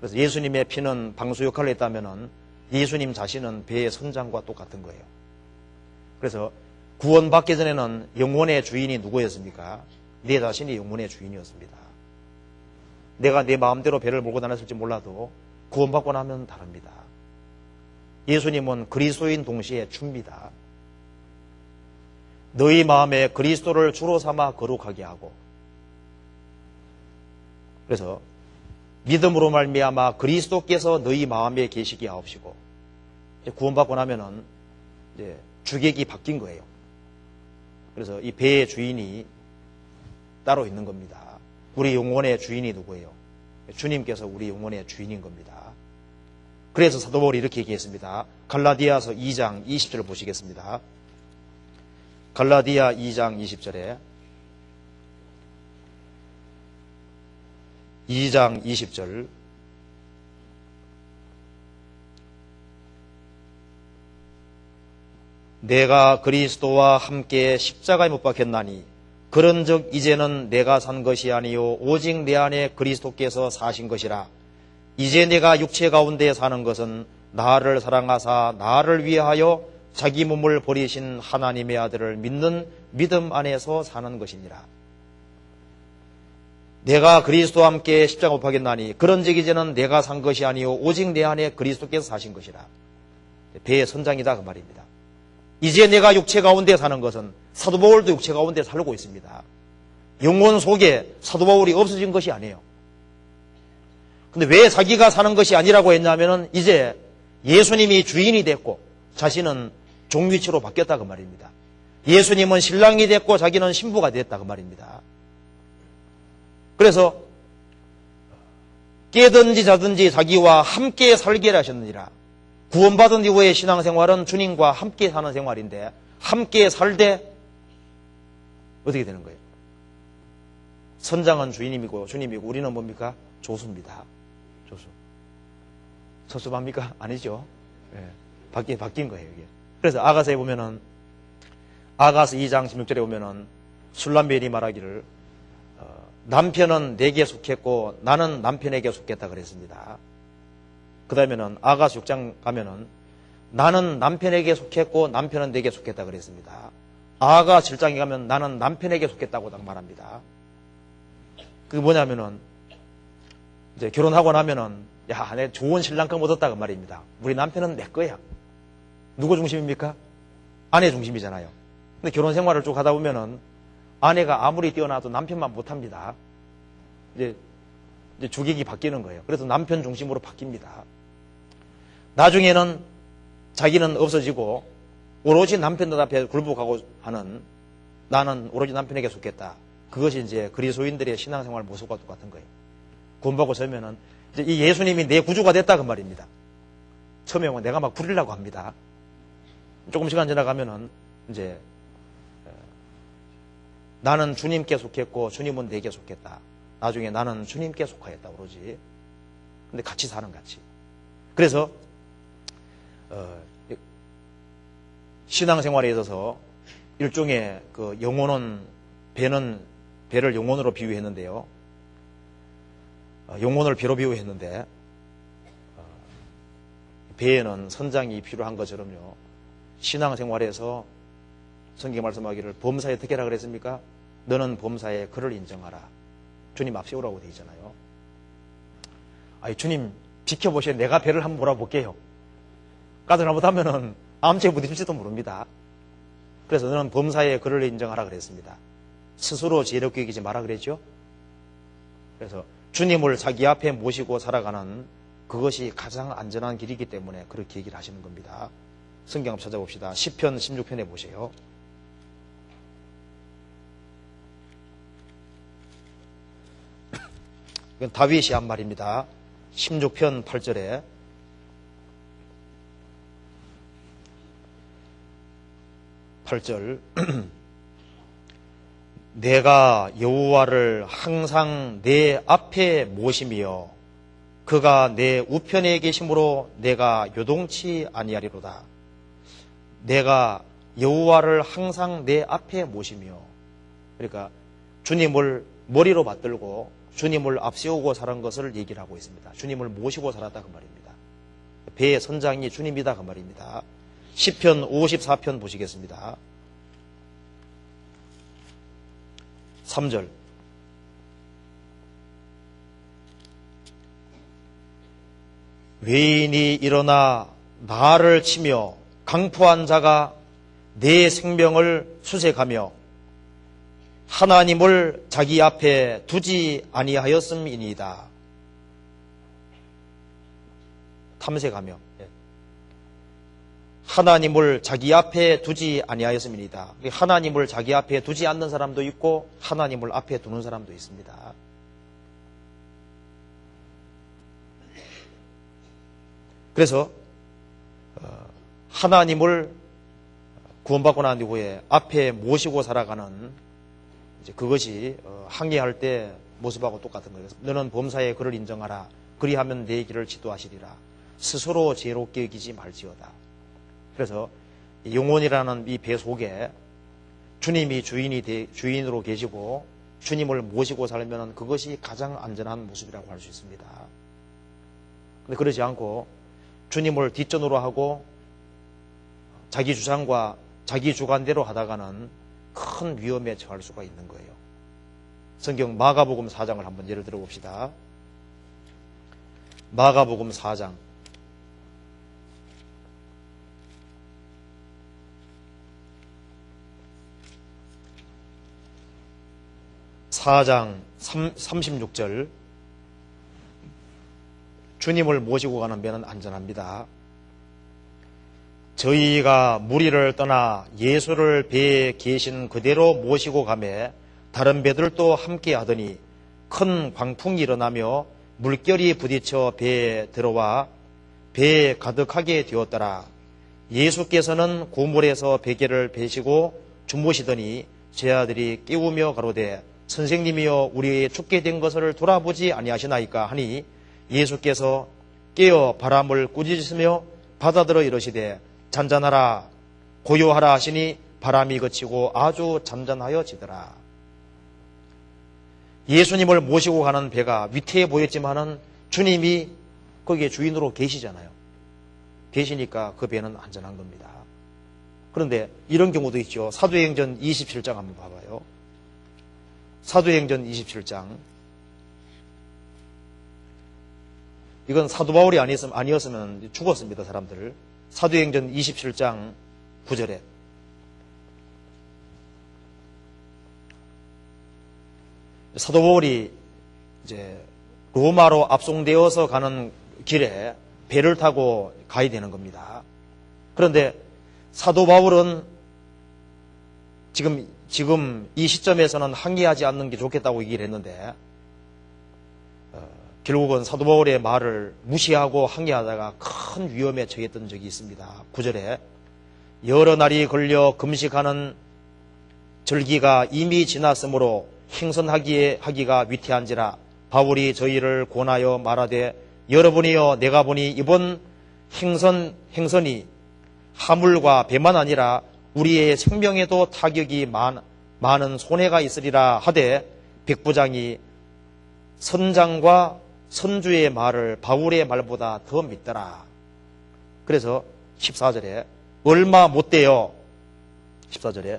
그래서 예수님의 피는 방수 역할을 했다면 예수님 자신은 배의 선장과 똑같은 거예요. 그래서 구원받기 전에는 영혼의 주인이 누구였습니까? 내 자신이 영혼의 주인이었습니다. 내가 내 마음대로 배를 몰고 다녔을지 몰라도 구원받고 나면 다릅니다. 예수님은 그리스도인 동시에 주입니다. 너희 마음에 그리스도를 주로 삼아 거룩하게 하고, 그래서 믿음으로 말미암아 그리스도께서 너희 마음에 계시게 하옵시고, 구원받고 나면은 이제 주객이 바뀐 거예요. 그래서 이 배의 주인이 따로 있는 겁니다. 우리 영혼의 주인이 누구예요? 주님께서 우리 영혼의 주인인 겁니다. 그래서 사도 바울이 이렇게 얘기했습니다. 갈라디아서 2장 20절을 보시겠습니다. 갈라디아 2장 20절에 2장 20절 내가 그리스도와 함께 십자가에 못 박혔나니 그런즉 이제는 내가 산 것이 아니요 오직 내 안에 그리스도께서 사신 것이라. 이제 내가 육체 가운데 사는 것은 나를 사랑하사 나를 위하여 자기 몸을 버리신 하나님의 아들을 믿는 믿음 안에서 사는 것이니라. 내가 그리스도와 함께 십자가 못 박혔나니 그런즉 이제는 내가 산 것이 아니요 오직 내 안에 그리스도께서 사신 것이라. 배의 선장이다 그 말입니다. 이제 내가 육체 가운데 사는 것은 사도 바울도 육체 가운데 살고 있습니다. 영혼 속에 사도 바울이 없어진 것이 아니에요. 근데 왜 자기가 사는 것이 아니라고 했냐면은 이제 예수님이 주인이 됐고 자신은 종위치로 바뀌었다 그 말입니다. 예수님은 신랑이 됐고 자기는 신부가 됐다 그 말입니다. 그래서 깨든지 자든지 자기와 함께 살게 하셨느니라. 구원받은 이후의 신앙생활은 주님과 함께 사는 생활인데 함께 살 때 어떻게 되는 거예요? 선장은 주인님이고 주님이고 우리는 뭡니까? 조수입니다. 조수. 섭섭합니까? 아니죠. 네. 바뀐 거예요. 이게. 그래서 아가서에 보면은 아가서 2장 16절에 보면은 술람벨이 말하기를 남편은 내게 속했고 나는 남편에게 속했다 그랬습니다. 그 다음에는 아가서 6장 가면은 나는 남편에게 속했고 남편은 내게 속했다 그랬습니다. 아가 7장에 가면 나는 남편에게 속했다고 딱 말합니다. 그게 뭐냐면은 이제 결혼하고 나면은 야, 내 좋은 신랑감 얻었다 그 말입니다. 우리 남편은 내 거야. 누구 중심입니까? 아내 중심이잖아요. 근데 결혼 생활을 쭉 하다 보면은 아내가 아무리 뛰어나도 남편만 못합니다. 이제 주객이 바뀌는 거예요. 그래서 남편 중심으로 바뀝니다. 나중에는 자기는 없어지고 오로지 남편 앞에 굴복하고 하는 나는 오로지 남편에게 속했다. 그것이 이제 그리스도인들의 신앙생활 모습과 똑같은 거예요. 구원받고 서면은 이제 이 예수님이 내 구주가 됐다 그 말입니다. 처음에 내가 막 부리려고 합니다. 조금 시간 지나가면은 이제 나는 주님께 속했고 주님은 내게 속했다. 나중에 나는 주님께 속하였다 오로지. 근데 같이 사는 같이. 그래서 신앙생활에 있어서 일종의 그 영혼은 배를 영혼으로 비유했는데요. 영혼을 배로 비유했는데 배에는 선장이 필요한 것처럼요. 신앙생활에서 성경 말씀하기를 범사에 어떻게 하라 그랬습니까? 너는 범사에 그를 인정하라. 주님 앞세우라고 되어 있잖아요. 아니 주님 지켜보시오. 내가 배를 한번 몰아볼게요. 까지 잘못하면은 암체에 부딪힐지도 모릅니다. 그래서 너는 범사에 그를 인정하라 그랬습니다. 스스로 지혜롭게 여기지 마라 그랬죠. 그래서 주님을 자기 앞에 모시고 살아가는 그것이 가장 안전한 길이기 때문에 그렇게 얘기를 하시는 겁니다. 성경 한번 찾아봅시다. 시편 16편에 보세요. 이건 다윗이 한 말입니다. 16편 8절에 내가 여호와를 항상 내 앞에 모시며 그가 내 우편에 계심으로 내가 요동치 아니하리로다. 내가 여호와를 항상 내 앞에 모시며, 그러니까 주님을 머리로 받들고 주님을 앞세우고 살은 것을 얘기를 하고 있습니다. 주님을 모시고 살았다 그 말입니다. 배의 선장이 주님이다 그 말입니다. 시편 54편 보시겠습니다. 3절 외인이 일어나 나를 치며 강포한 자가 내 생명을 수색하며 하나님을 자기 앞에 두지 아니하였음이니이다. 탐색하며 하나님을 자기 앞에 두지 아니하였음이니이다. 하나님을 자기 앞에 두지 않는 사람도 있고 하나님을 앞에 두는 사람도 있습니다. 그래서 하나님을 구원받고 난 이후에 앞에 모시고 살아가는 그것이 항해할 때 모습하고 똑같은 거예요. 너는 범사에 그를 인정하라. 그리하면 내 길을 지도하시리라. 스스로 죄롭게 여기지 말지어다. 그래서 영혼이라는 이 배 속에 주님이 주인으로 계시고 주님을 모시고 살면 그것이 가장 안전한 모습이라고 할 수 있습니다. 그런데 그러지 않고 주님을 뒷전으로 하고 자기 주장과 자기 주관대로 하다가는 큰 위험에 처할 수가 있는 거예요. 성경 마가복음 4장을 한번 예를 들어 봅시다. 마가복음 4장 36절 주님을 모시고 가는 배는 안전합니다. 저희가 무리를 떠나 예수를 배에 계신 그대로 모시고 가매 다른 배들도 함께 하더니 큰 광풍이 일어나며 물결이 부딪혀 배에 들어와 배에 가득하게 되었더라. 예수께서는 고물에서 베개를 베시고 주무시더니 제 아들이 깨우며 가로되 선생님이여 우리의 죽게 된 것을 돌아보지 아니하시나이까 하니 예수께서 깨어 바람을 꾸짖으시며 바다들어 이르시되 잔잔하라 고요하라 하시니 바람이 그치고 아주 잔잔하여지더라. 예수님을 모시고 가는 배가 위태해 보였지만은 주님이 거기에 주인으로 계시잖아요. 계시니까 그 배는 안전한 겁니다. 그런데 이런 경우도 있죠. 사도행전 27장 한번 봐봐요. 사도행전 27장. 이건 사도 바울이 아니었으면 죽었습니다, 사람들. 사도행전 27장 9절에 사도 바울이 이제 로마로 압송되어서 가는 길에 배를 타고 가야 되는 겁니다. 그런데 사도 바울은 지금 이 시점에서는 항해하지 않는 게 좋겠다고 얘기를 했는데 결국은 사도 바울의 말을 무시하고 항해하다가 큰 위험에 처했던 적이 있습니다. 9절에 여러 날이 걸려 금식하는 절기가 이미 지났으므로 행선하기가 위태한지라 바울이 저희를 권하여 말하되 여러분이여 내가 보니 이번 행선이 하물과 배만 아니라 우리의 생명에도 타격이 많은 손해가 있으리라 하되 백부장이 선장과 선주의 말을 바울의 말보다 더 믿더라. 그래서 14절에 얼마 못되어 14절에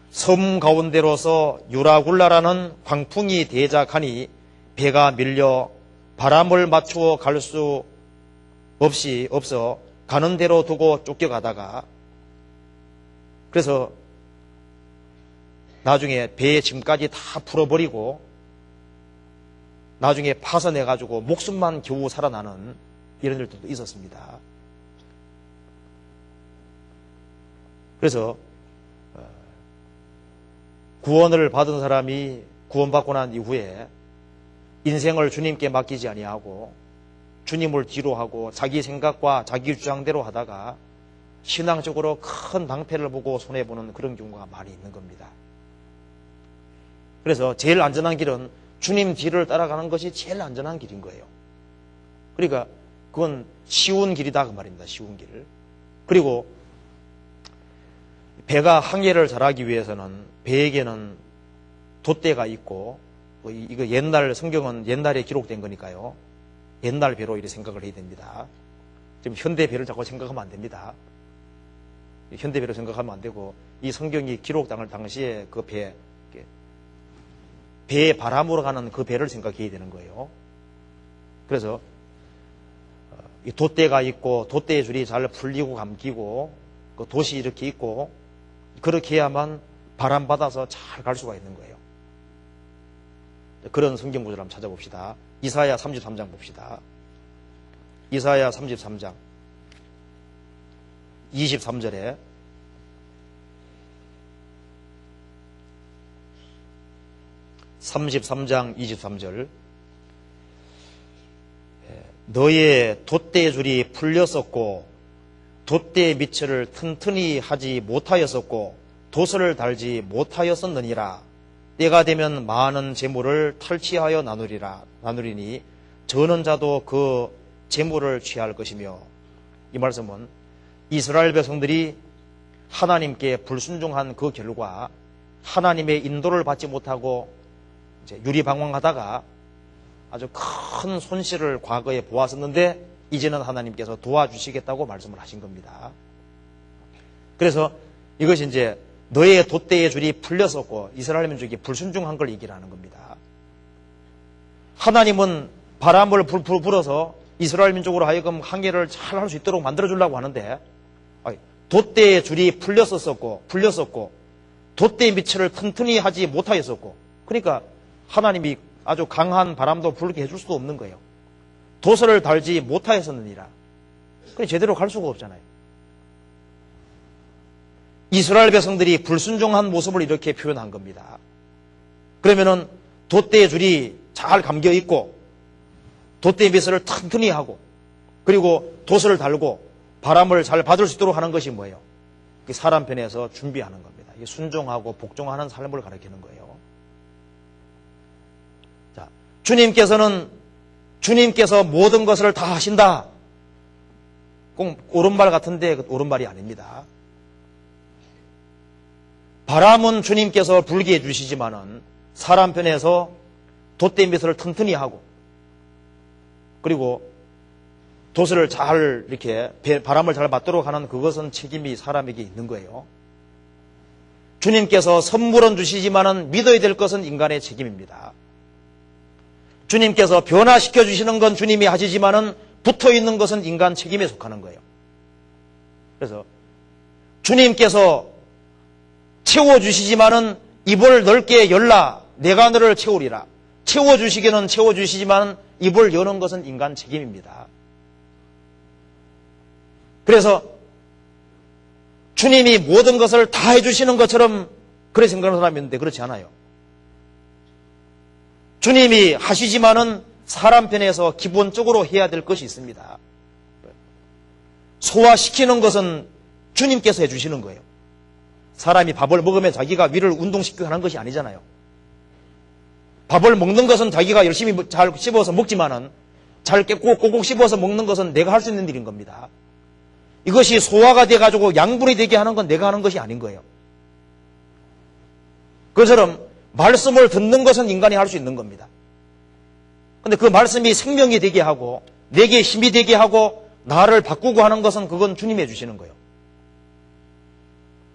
섬 가운데로서 유라굴라라는 광풍이 대작하니 배가 밀려 바람을 맞추어 갈 수 없어 가는 대로 두고 쫓겨가다가 그래서 나중에 배의 짐까지 다 풀어버리고 나중에 파선해가지고 목숨만 겨우 살아나는 이런 일들도 있었습니다. 그래서 구원을 받은 사람이 구원받고 난 이후에 인생을 주님께 맡기지 아니하고 주님을 뒤로 하고 자기 생각과 자기 주장대로 하다가 신앙적으로 큰 낭패를 보고 손해보는 그런 경우가 많이 있는 겁니다. 그래서 제일 안전한 길은 주님 뒤를 따라가는 것이 제일 안전한 길인 거예요. 그러니까 그건 쉬운 길이다 그 말입니다. 쉬운 길. 그리고 배가 항해를 잘하기 위해서는 배에게는 돛대가 있고 이거 옛날 성경은 옛날에 기록된 거니까요. 옛날 배로 이렇게 생각을 해야 됩니다. 지금 현대 배를 자꾸 생각하면 안 됩니다. 현대 배로 생각하면 안 되고 이 성경이 기록당할 당시에 그 배에 바람으로 가는 그 배를 생각해야 되는 거예요. 그래서 이 돛대가 있고 돛대의 줄이 잘 풀리고 감기고 그 돛이 이렇게 있고 그렇게 해야만 바람 받아서 잘 갈 수가 있는 거예요. 그런 성경 구절을 한번 찾아봅시다. 이사야 33장 봅시다. 이사야 33장 23절에 (33장 23절) 너의 돛대의 줄이 풀렸었고 돛대의 밑을 튼튼히 하지 못하였었고 돛을 달지 못하였었느니라. 때가 되면 많은 재물을 탈취하여 나누리니 저는 자도 그 재물을 취할 것이며. 이 말씀은 이스라엘 백성들이 하나님께 불순종한 그 결과 하나님의 인도를 받지 못하고 이제 유리방황하다가 아주 큰 손실을 과거에 보았었는데 이제는 하나님께서 도와주시겠다고 말씀을 하신 겁니다. 그래서 이것이 이제 너의 돛대의 줄이 풀렸었고 이스라엘 민족이 불순종한 걸 얘기를 하는 겁니다. 하나님은 바람을 불어서 이스라엘 민족으로 하여금 항해를 잘 할 수 있도록 만들어주려고 하는데 돛대의 줄이 풀렸었고 돛대의 밑을 튼튼히 하지 못하였었고 그러니까 하나님이 아주 강한 바람도 불게 해줄 수도 없는 거예요. 돛을 달지 못하였었느니라. 그래 제대로 갈 수가 없잖아요. 이스라엘 백성들이 불순종한 모습을 이렇게 표현한 겁니다. 그러면은 돛대의 줄이 잘 감겨 있고 돛대의 밑을 튼튼히 하고 그리고 돛을 달고 바람을 잘 받을 수 있도록 하는 것이 뭐예요? 사람 편에서 준비하는 겁니다. 순종하고 복종하는 삶을 가리키는 거예요. 자, 주님께서 모든 것을 다 하신다. 꼭 오른발 같은데 오른발이 아닙니다. 바람은 주님께서 불게 해주시지만은 사람 편에서 돛대 밑을 튼튼히 하고 그리고 돛을 잘 이렇게 바람을 잘 받도록 하는 그것은 책임이 사람에게 있는 거예요. 주님께서 선물은 주시지만은 믿어야 될 것은 인간의 책임입니다. 주님께서 변화시켜 주시는 건 주님이 하시지만은 붙어 있는 것은 인간 책임에 속하는 거예요. 그래서 주님께서 채워주시지만은 입을 넓게 열라 내가 너를 채우리라. 채워주시기는 채워주시지만 입을 여는 것은 인간 책임입니다. 그래서 주님이 모든 것을 다 해주시는 것처럼 그렇게 생각하는 사람이 있는데 그렇지 않아요. 주님이 하시지만은 사람 편에서 기본적으로 해야 될 것이 있습니다. 소화시키는 것은 주님께서 해주시는 거예요. 사람이 밥을 먹으면 자기가 위를 운동시키고 하는 것이 아니잖아요. 밥을 먹는 것은 자기가 열심히 잘 씹어서 먹지만은 잘 꼭꼭 씹어서 먹는 것은 내가 할 수 있는 일인 겁니다. 이것이 소화가 돼가지고 양분이 되게 하는 건 내가 하는 것이 아닌 거예요. 그처럼 말씀을 듣는 것은 인간이 할 수 있는 겁니다. 그런데 그 말씀이 생명이 되게 하고 내게 힘이 되게 하고 나를 바꾸고 하는 것은 그건 주님이 해주시는 거예요.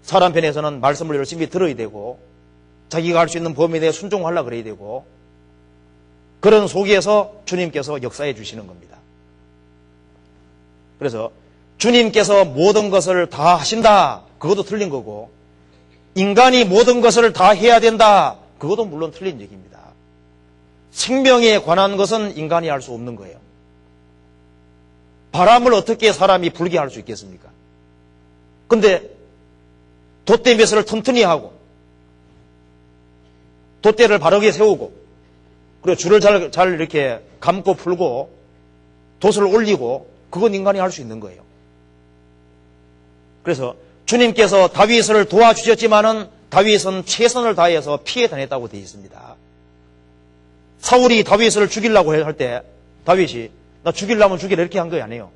사람 편에서는 말씀을 열심히 들어야 되고 자기가 할 수 있는 범위에 대해 순종하려고 그래야 되고 그런 속에서 주님께서 역사해 주시는 겁니다. 그래서 주님께서 모든 것을 다 하신다. 그것도 틀린 거고 인간이 모든 것을 다 해야 된다. 그것도 물론 틀린 얘기입니다. 생명에 관한 것은 인간이 할 수 없는 거예요. 바람을 어떻게 사람이 불게 할 수 있겠습니까? 근데 돛대 벼슬을 튼튼히 하고 돛대를 바르게 세우고 그리고 줄을 잘 이렇게 감고 풀고 돛을 올리고 그건 인간이 할 수 있는 거예요. 그래서 주님께서 다윗을 도와주셨지만은 다윗은 최선을 다해서 피해 다녔다고 되어 있습니다. 사울이 다윗을 죽이려고 할 때 다윗이 나 죽이려면 죽이라 이렇게 한 거 아니에요.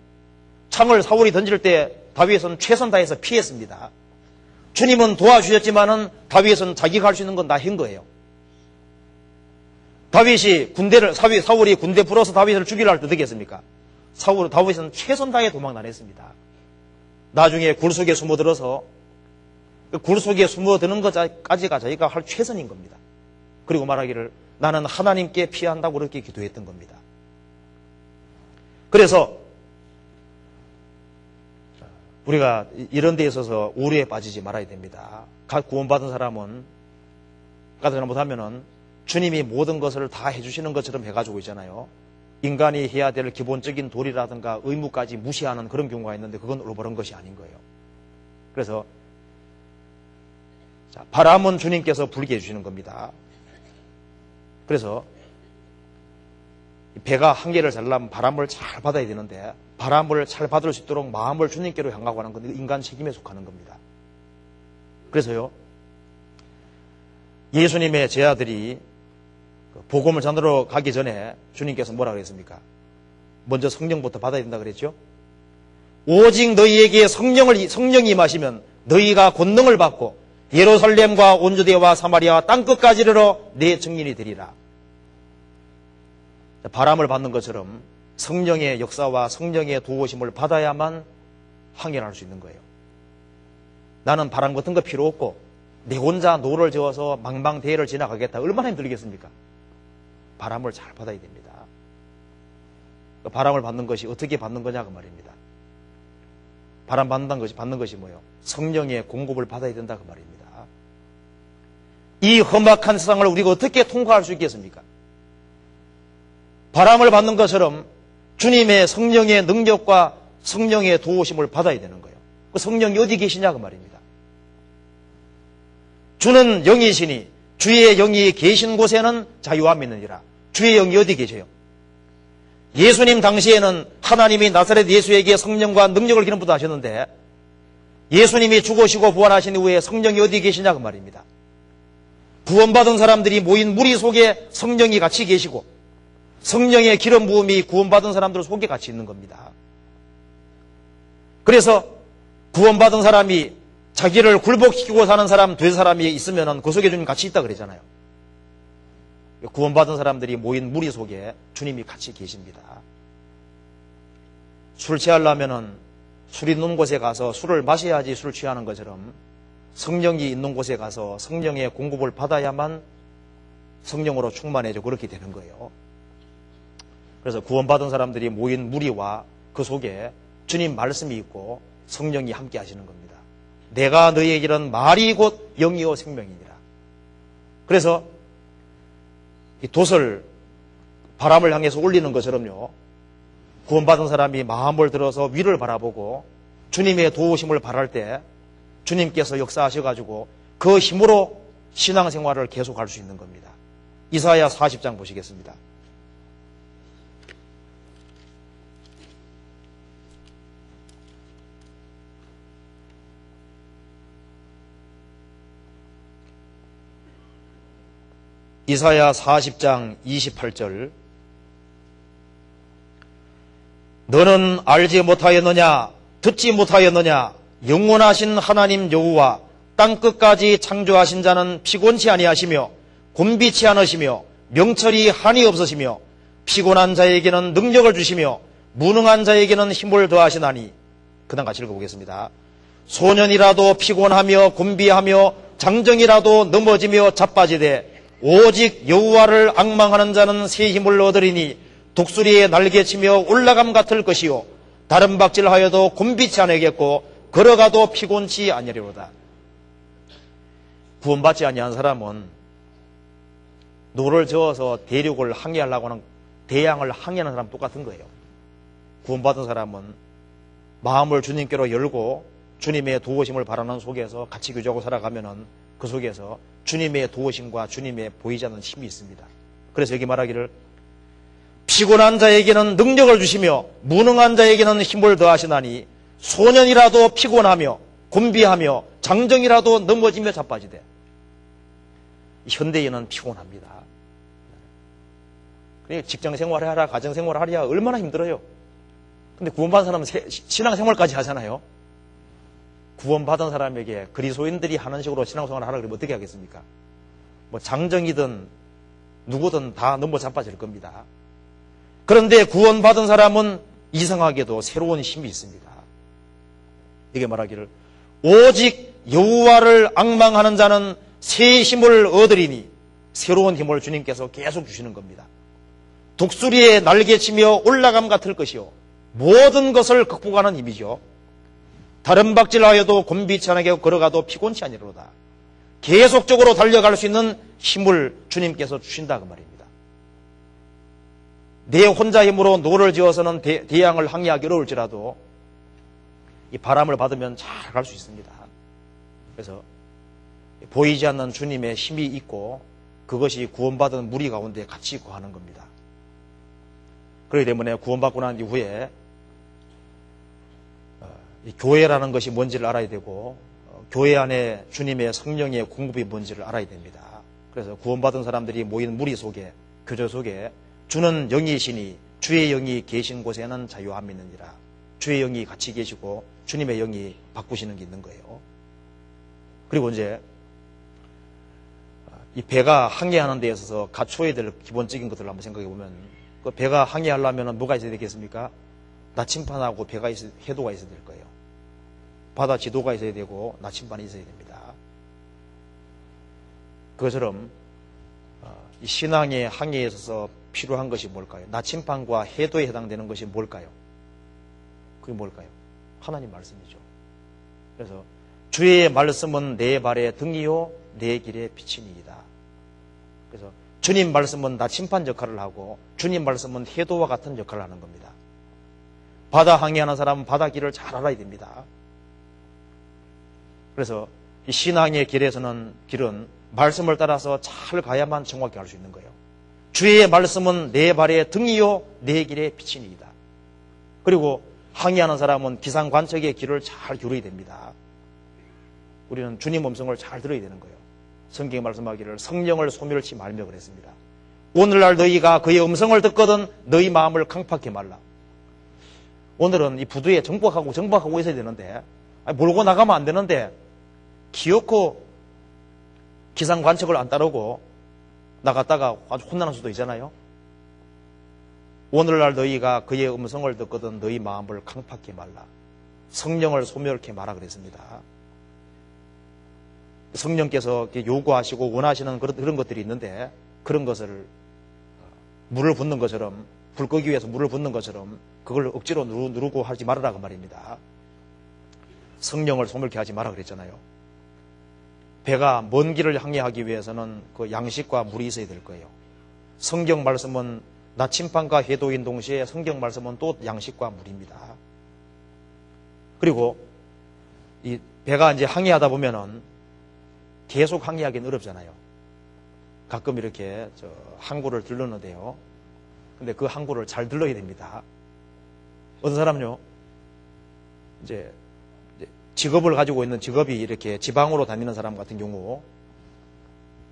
창을 사울이 던질 때 다윗은 최선 다해서 피했습니다. 주님은 도와주셨지만은 다윗은 자기가 할 수 있는 건 다 한 거예요. 사울이 군대 풀어서 다윗을 죽이려 할 때 어떻게 했습니까? 다윗은 최선 다해 도망 다녔습니다. 나중에 굴 속에 숨어들어서 굴 속에 숨어드는 것까지가 자기가 할 최선인 겁니다. 그리고 말하기를 나는 하나님께 피한다고 그렇게 기도했던 겁니다. 그래서 우리가 이런 데 있어서 우려에 빠지지 말아야 됩니다. 각 구원받은 사람은 까지 잘못하면은 주님이 모든 것을 다 해주시는 것처럼 해가지고 있잖아요. 인간이 해야 될 기본적인 도리라든가 의무까지 무시하는 그런 경우가 있는데 그건 올바른 것이 아닌 거예요. 그래서 바람은 주님께서 불게 해주시는 겁니다. 그래서 배가 한 개를 살려면 바람을 잘 받아야 되는데 바람을 잘 받을 수 있도록 마음을 주님께로 향하고 하는 건 인간 책임에 속하는 겁니다. 그래서요, 예수님의 제자들이 복음을 전하러 가기 전에 주님께서 뭐라 그랬습니까? 먼저 성령부터 받아야 된다 그랬죠? 오직 너희에게 성령이 임하시면 너희가 권능을 받고 예루살렘과 온 유대와 사마리아 땅끝까지 이르러 내 증인이 되리라. 바람을 받는 것처럼 성령의 역사와 성령의 도우심을 받아야만 항해할 수 있는 거예요. 나는 바람 같은 거 필요 없고 내 혼자 노를 저어서 망망대해를 지나가겠다. 얼마나 힘들겠습니까? 바람을 잘 받아야 됩니다. 바람을 받는 것이 어떻게 받는 거냐 그 말입니다. 바람 받는 것이 뭐예요? 성령의 공급을 받아야 된다 그 말입니다. 이 험악한 세상을 우리가 어떻게 통과할 수 있겠습니까? 바람을 받는 것처럼 주님의 성령의 능력과 성령의 도우심을 받아야 되는 거예요. 그 성령이 어디 계시냐 그 말입니다. 주는 영이시니 주의 영이 계신 곳에는 자유함이 있느니라. 주의 영이 어디 계세요? 예수님 당시에는 하나님이 나사렛 예수에게 성령과 능력을 기름부터 하셨는데 예수님이 죽으시고 부활하신 이후에 성령이 어디 계시냐 그 말입니다. 구원받은 사람들이 모인 무리 속에 성령이 같이 계시고 성령의 기름 부음이 구원받은 사람들 속에 같이 있는 겁니다. 그래서 구원받은 사람이 자기를 굴복시키고 사는 사람, 된 사람이 있으면 그 속에 주님 같이 있다 그러잖아요. 구원받은 사람들이 모인 무리 속에 주님이 같이 계십니다. 술 취하려면은 술 있는 곳에 가서 술을 마셔야지 술 취하는 것처럼 성령이 있는 곳에 가서 성령의 공급을 받아야만 성령으로 충만해져 그렇게 되는 거예요. 그래서 구원받은 사람들이 모인 무리와 그 속에 주님 말씀이 있고 성령이 함께 하시는 겁니다. 내가 너희에게 이른 말이 곧 영이요 생명이니라. 그래서 이 돛을 바람을 향해서 올리는 것처럼요. 구원받은 사람이 마음을 들어서 위를 바라보고 주님의 도우심을 바랄 때 주님께서 역사하셔가지고 그 힘으로 신앙생활을 계속할 수 있는 겁니다. 이사야 40장 보시겠습니다. 이사야 40장 28절 너는 알지 못하였느냐 듣지 못하였느냐 영원하신 하나님 여호와 땅끝까지 창조하신 자는 피곤치 아니하시며 곤비치 않으시며 명철이 한이 없으시며 피곤한 자에게는 능력을 주시며 무능한 자에게는 힘을 더하시나니 그 다음 같이 읽어보겠습니다. 소년이라도 피곤하며 곤비하며 장정이라도 넘어지며 자빠지되 오직 여호와를 앙망하는 자는 새 힘을 얻으리니 독수리에 날개치며 올라감 같을 것이요 다른 박질하여도 곤비치 않으겠고 걸어가도 피곤치 아니하리로다. 구원받지 아니한 사람은 노를 저어서 대륙을 항해하려고 하는 대양을 항해하는 사람 똑같은 거예요. 구원받은 사람은 마음을 주님께로 열고 주님의 도우심을 바라는 속에서 같이 교제하고 살아가면은 그 속에서 주님의 도우심과 주님의 보이지 않는 힘이 있습니다. 그래서 여기 말하기를 피곤한 자에게는 능력을 주시며 무능한 자에게는 힘을 더하시나니 소년이라도 피곤하며 곤비하며 장정이라도 넘어지며 자빠지되. 현대인은 피곤합니다. 그러니까 직장생활을 하라 가정생활을 하랴 얼마나 힘들어요. 근데 구원받은 사람은 신앙생활까지 하잖아요. 구원받은 사람에게 그리스도인들이 하는 식으로 신앙생활을 하라 그러면 어떻게 하겠습니까? 뭐 장정이든 누구든 다 넘어 자빠질 겁니다. 그런데 구원받은 사람은 이상하게도 새로운 힘이 있습니다. 이게 말하기를 오직 여호와를 앙망하는 자는 새 힘을 얻으리니, 새로운 힘을 주님께서 계속 주시는 겁니다. 독수리에 날개치며 올라감 같을 것이요 모든 것을 극복하는 힘이죠. 다른 박질하여도 곤비치 않게 걸어가도 피곤치 아니로다. 계속적으로 달려갈 수 있는 힘을 주님께서 주신다 그 말입니다. 내 혼자 힘으로 노를 지어서는 대양을 항해하기 어려울지라도 이 바람을 받으면 잘 갈 수 있습니다. 그래서 보이지 않는 주님의 힘이 있고 그것이 구원받은 무리 가운데 같이 거하는 겁니다. 그렇기 때문에 구원받고 난 이후에 교회라는 것이 뭔지를 알아야 되고 교회 안에 주님의 성령의 공급이 뭔지를 알아야 됩니다. 그래서 구원받은 사람들이 모인 무리 속에, 교제 속에 주는 영이시니 주의 영이 계신 곳에는 자유함이 있느니라. 주의 영이 같이 계시고 주님의 영이 바꾸시는 게 있는 거예요. 그리고 이제 이 배가 항해하는 데 있어서 갖춰야 될 기본적인 것들을 한번 생각해 보면 그 배가 항해하려면 뭐가 있어야 되겠습니까? 나침반하고 배가 해도가 있어야 될 거예요. 바다 지도가 있어야 되고 나침반이 있어야 됩니다. 그것처럼 이 신앙의 항해에 있어서 필요한 것이 뭘까요? 나침반과 해도에 해당되는 것이 뭘까요? 그게 뭘까요? 하나님 말씀이죠. 그래서 주의 말씀은 내 발의 등이요 내 길의 빛이니이다. 그래서 주님 말씀은 나침반 역할을 하고 주님 말씀은 해도와 같은 역할을 하는 겁니다. 바다 항해하는 사람은 바다 길을 잘 알아야 됩니다. 그래서 이 신앙의 길은 말씀을 따라서 잘 가야만 정확히 갈 수 있는 거예요. 주의 말씀은 내 발의 등이요 내 길의 빛이니이다. 그리고 항해하는 사람은 기상관측의 길을 잘 기울여야 됩니다. 우리는 주님 음성을 잘 들어야 되는 거예요. 성경에 말씀하기를 성령을 소멸치 말며 그랬습니다. 오늘날 너희가 그의 음성을 듣거든 너희 마음을 강팍해 말라. 오늘은 이 부두에 정박하고 있어야 되는데 몰고 나가면 안 되는데 기어코 기상관측을 안 따르고 나갔다가 아주 혼나는 수도 있잖아요. 오늘날 너희가 그의 음성을 듣거든 너희 마음을 강팍해 말라. 성령을 소멸케 말라 그랬습니다. 성령께서 요구하시고 원하시는 그런 것들이 있는데 그런 것을 물을 붓는 것처럼 불 끄기 위해서 물을 붓는 것처럼 그걸 억지로 누르고 하지 말아라 그 말입니다. 성령을 소멸케 하지 마라 그랬잖아요. 배가 먼 길을 항해하기 위해서는 그 양식과 물이 있어야 될 거예요. 성경 말씀은 나침반과 해도인 동시에 성경 말씀은 또 양식과 물입니다. 그리고 이 배가 이제 항해하다 보면은 계속 항해하기는 어렵잖아요. 가끔 이렇게 항구를 들르는데요. 근데 그 항구를 잘 들러야 됩니다. 어떤 사람은요, 이제 직업을 가지고 있는 직업이 이렇게 지방으로 다니는 사람 같은 경우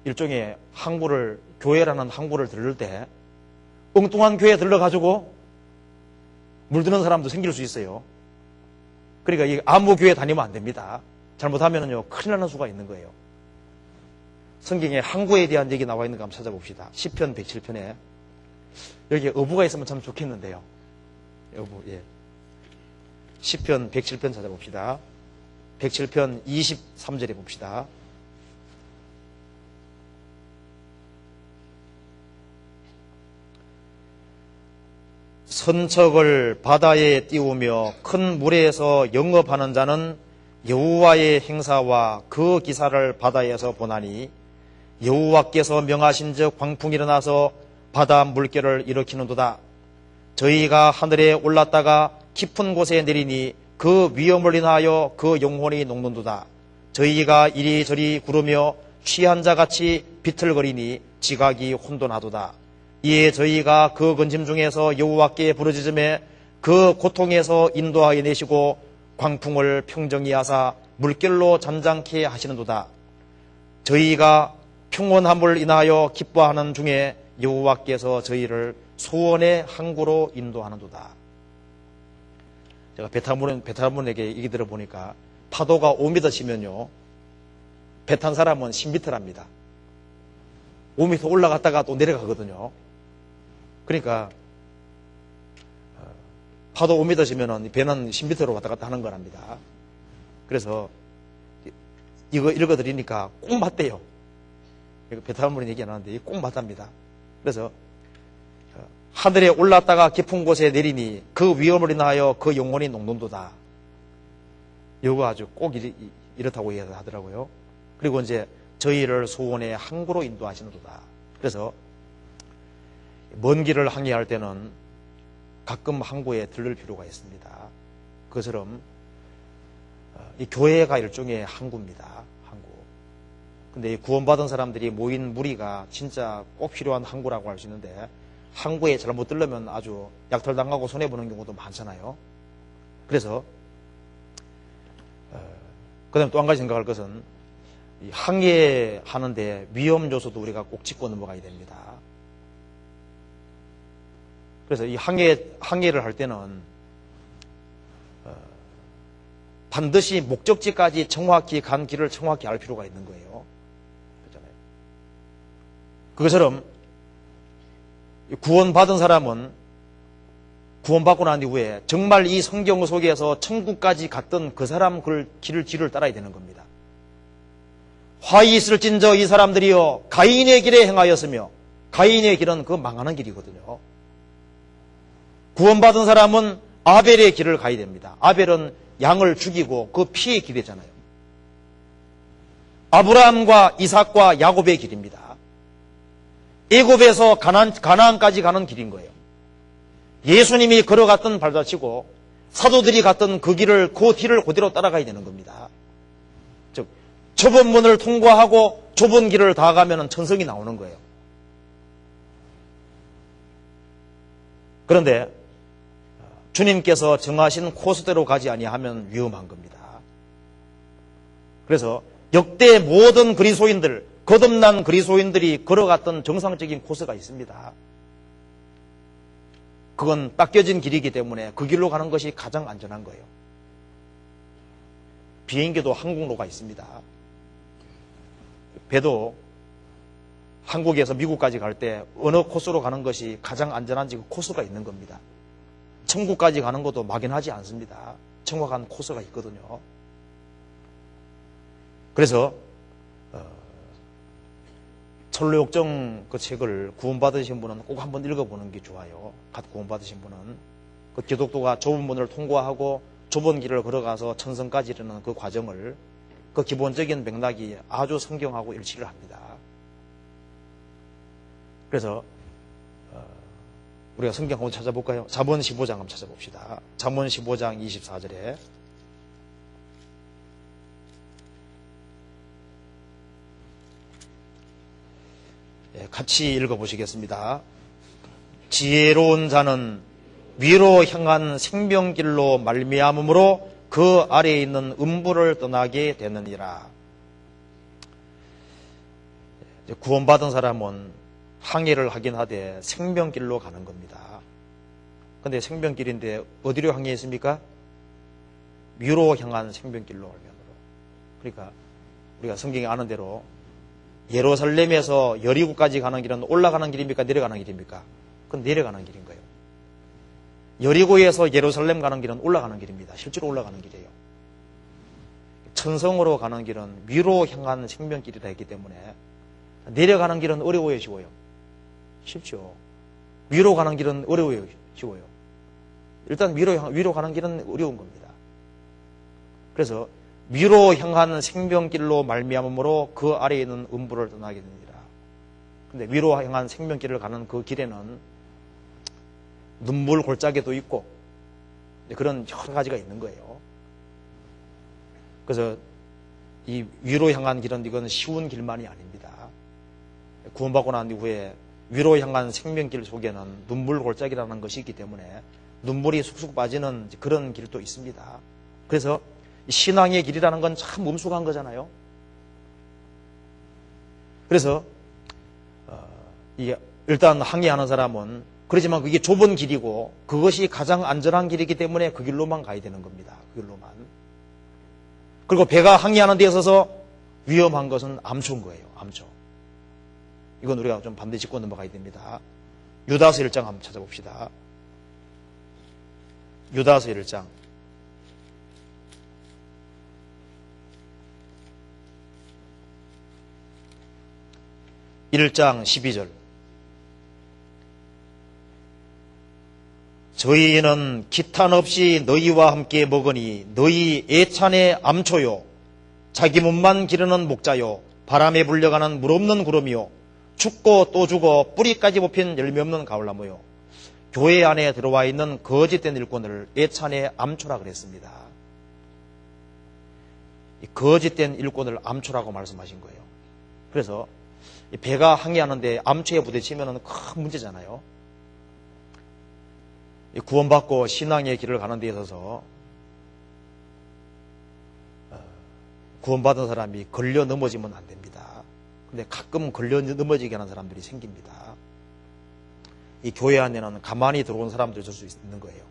일종의 항구를, 교회라는 항구를 들를 때 엉뚱한 교회에 들러가지고 물드는 사람도 생길 수 있어요. 그러니까 이 아무 교회 다니면 안 됩니다. 잘못하면요 큰일 나는 수가 있는 거예요. 성경에 항구에 대한 얘기 나와 있는 거 한번 찾아봅시다. 시편 107편에 여기 어부가 있으면 참 좋겠는데요. 어부, 예. 시편 107편 찾아봅시다. 107편 23절에 봅시다. 선척을 바다에 띄우며 큰 물에서 영업하는 자는 여호와의 행사와 그 기사를 바다에서 보나니 여호와께서 명하신즉 광풍이 일어나서 바다 물결을 일으키는도다. 저희가 하늘에 올랐다가 깊은 곳에 내리니 그 위험을 인하여 그 영혼이 녹는도다. 저희가 이리저리 구르며 취한 자같이 비틀거리니 지각이 혼돈하도다. 이에 저희가 그 근심 중에서 여호와께 부르짖음에 그 고통에서 인도하여 내시고 광풍을 평정히 하사 물결로 잠잠케 하시는도다. 저희가 평온함을 인하여 기뻐하는 중에 여호와께서 저희를 소원의 항구로 인도하는도다. 제가 베타문에게 얘기 들어보니까 파도가 5m 치면요, 배 탄 사람은 10m랍니다. 5m 올라갔다가 또 내려가거든요. 그러니까 파도 5m 치면은 배는 10m로 왔다 갔다 하는 거랍니다. 그래서 이거 읽어드리니까 꼭 맞대요. 베타문은 얘기 안 하는데 꼭 맞답니다. 그래서 하늘에 올랐다가 깊은 곳에 내리니 그 위험을 인하여 그 영혼이 녹는도다. 이거 아주 꼭 이렇다고 이야기하더라고요. 그리고 이제 저희를 소원의 항구로 인도하시는도다. 그래서 먼 길을 항해할 때는 가끔 항구에 들를 필요가 있습니다. 그것처럼 이 교회가 일종의 항구입니다. 항구. 근데 구원받은 사람들이 모인 무리가 진짜 꼭 필요한 항구라고 할 수 있는데, 항구에 잘못 들르면 아주 약탈당하고 손해보는 경우도 많잖아요. 그래서 그 다음에 또 한 가지 생각할 것은, 이 항해하는데 위험 요소도 우리가 꼭 짚고 넘어가야 됩니다. 그래서 이 항해를 할 때는 반드시 목적지까지 정확히 간 길을 정확히 알 필요가 있는 거예요. 그렇잖아요. 그것처럼 구원받은 사람은 구원받고 난 이후에 정말 이 성경 속에서 천국까지 갔던 그 사람 길을 따라야 되는 겁니다. 화이 있을진저 이 사람들이여 가인의 길에 행하였으며, 가인의 길은 그 망하는 길이거든요. 구원받은 사람은 아벨의 길을 가야 됩니다. 아벨은 양을 죽이고 그 피의 길이잖아요. 아브라함과 이삭과 야곱의 길입니다. 애굽에서 가나안까지 가는 길인 거예요. 예수님이 걸어갔던 발자취고 사도들이 갔던 그 길을 그대로 따라가야 되는 겁니다. 즉 좁은 문을 통과하고 좁은 길을 다 가면 천성이 나오는 거예요. 그런데 주님께서 정하신 코스대로 가지 아니하면 위험한 겁니다. 그래서 역대 모든 그리스도인들, 거듭난 그리스도인들이 걸어갔던 정상적인 코스가 있습니다. 그건 닦여진 길이기 때문에 그 길로 가는 것이 가장 안전한 거예요. 비행기도 항공로가 있습니다. 배도 한국에서 미국까지 갈 때 어느 코스로 가는 것이 가장 안전한지 그 코스가 있는 겁니다. 천국까지 가는 것도 막연하지 않습니다. 정확한 코스가 있거든요. 그래서 철로역정 그 책을 구원받으신 분은 꼭 한번 읽어보는 게 좋아요. 갓 구원받으신 분은 그 기독교가 좁은 문을 통과하고 좁은 길을 걸어가서 천성까지 이르는 그 과정을, 그 기본적인 맥락이 아주 성경하고 일치를 합니다. 그래서 우리가 성경 한번 찾아볼까요? 잠언 15장 한번 찾아봅시다. 잠언 15장 24절에 같이 읽어보시겠습니다. 지혜로운 자는 위로 향한 생명길로 말미암음으로 그 아래에 있는 음부를 떠나게 되느니라. 구원받은 사람은 항해를 하긴 하되 생명길로 가는 겁니다. 그런데 생명길인데 어디로 항해했습니까? 위로 향한 생명길로 말미암으로. 그러니까 우리가 성경에 아는 대로 예루살렘에서 여리고까지 가는 길은 올라가는 길입니까? 내려가는 길입니까? 그건 내려가는 길인 거예요. 여리고에서 예루살렘 가는 길은 올라가는 길입니다. 실제로 올라가는 길이에요. 천성으로 가는 길은 위로 향한 생명길이라 했기 때문에 내려가는 길은 어려워요, 쉬워요? 쉽죠. 위로 가는 길은 어려워요, 쉬워요? 일단 위로 가는 길은 어려운 겁니다. 그래서 위로 향한 생명길로 말미암음으로 그 아래에 있는 음부를 떠나게 됩니다. 근데 위로 향한 생명길을 가는 그 길에는 눈물 골짜기도 있고 그런 여러 가지가 있는 거예요. 그래서 이 위로 향한 길은 이건 쉬운 길만이 아닙니다. 구원받고 난 이후에 위로 향한 생명길 속에는 눈물 골짜기라는 것이 있기 때문에 눈물이 쑥쑥 빠지는 그런 길도 있습니다. 그래서 신앙의 길이라는 건 참 엄숙한 거잖아요. 그래서 이게 일단 항해하는 사람은 그렇지만 그게 좁은 길이고 그것이 가장 안전한 길이기 때문에 그 길로만 가야 되는 겁니다. 그 길로만. 그리고 배가 항해하는 데 있어서 위험한 것은 암초인 거예요. 암초. 이건 우리가 좀 반드시 짚고 넘어가야 됩니다. 유다서 1장 한번 찾아봅시다. 유다서 1장. 1장 12절. 저희는 기탄 없이 너희와 함께 먹으니 너희 애찬의 암초요 자기 몸만 기르는 목자요 바람에 불려가는 물 없는 구름이요 죽고 또 죽어 뿌리까지 뽑힌 열매 없는 가을나무요. 교회 안에 들어와 있는 거짓된 일꾼을 애찬의 암초라 그랬습니다. 이 거짓된 일꾼을 암초라고 말씀하신 거예요. 그래서 배가 항해하는데 암초에 부딪히면 큰 문제잖아요. 구원받고 신앙의 길을 가는 데 있어서 구원받은 사람이 걸려 넘어지면 안 됩니다. 근데 가끔 걸려 넘어지게 하는 사람들이 생깁니다. 이 교회 안에는 가만히 들어온 사람들이 있을 수 있는 거예요.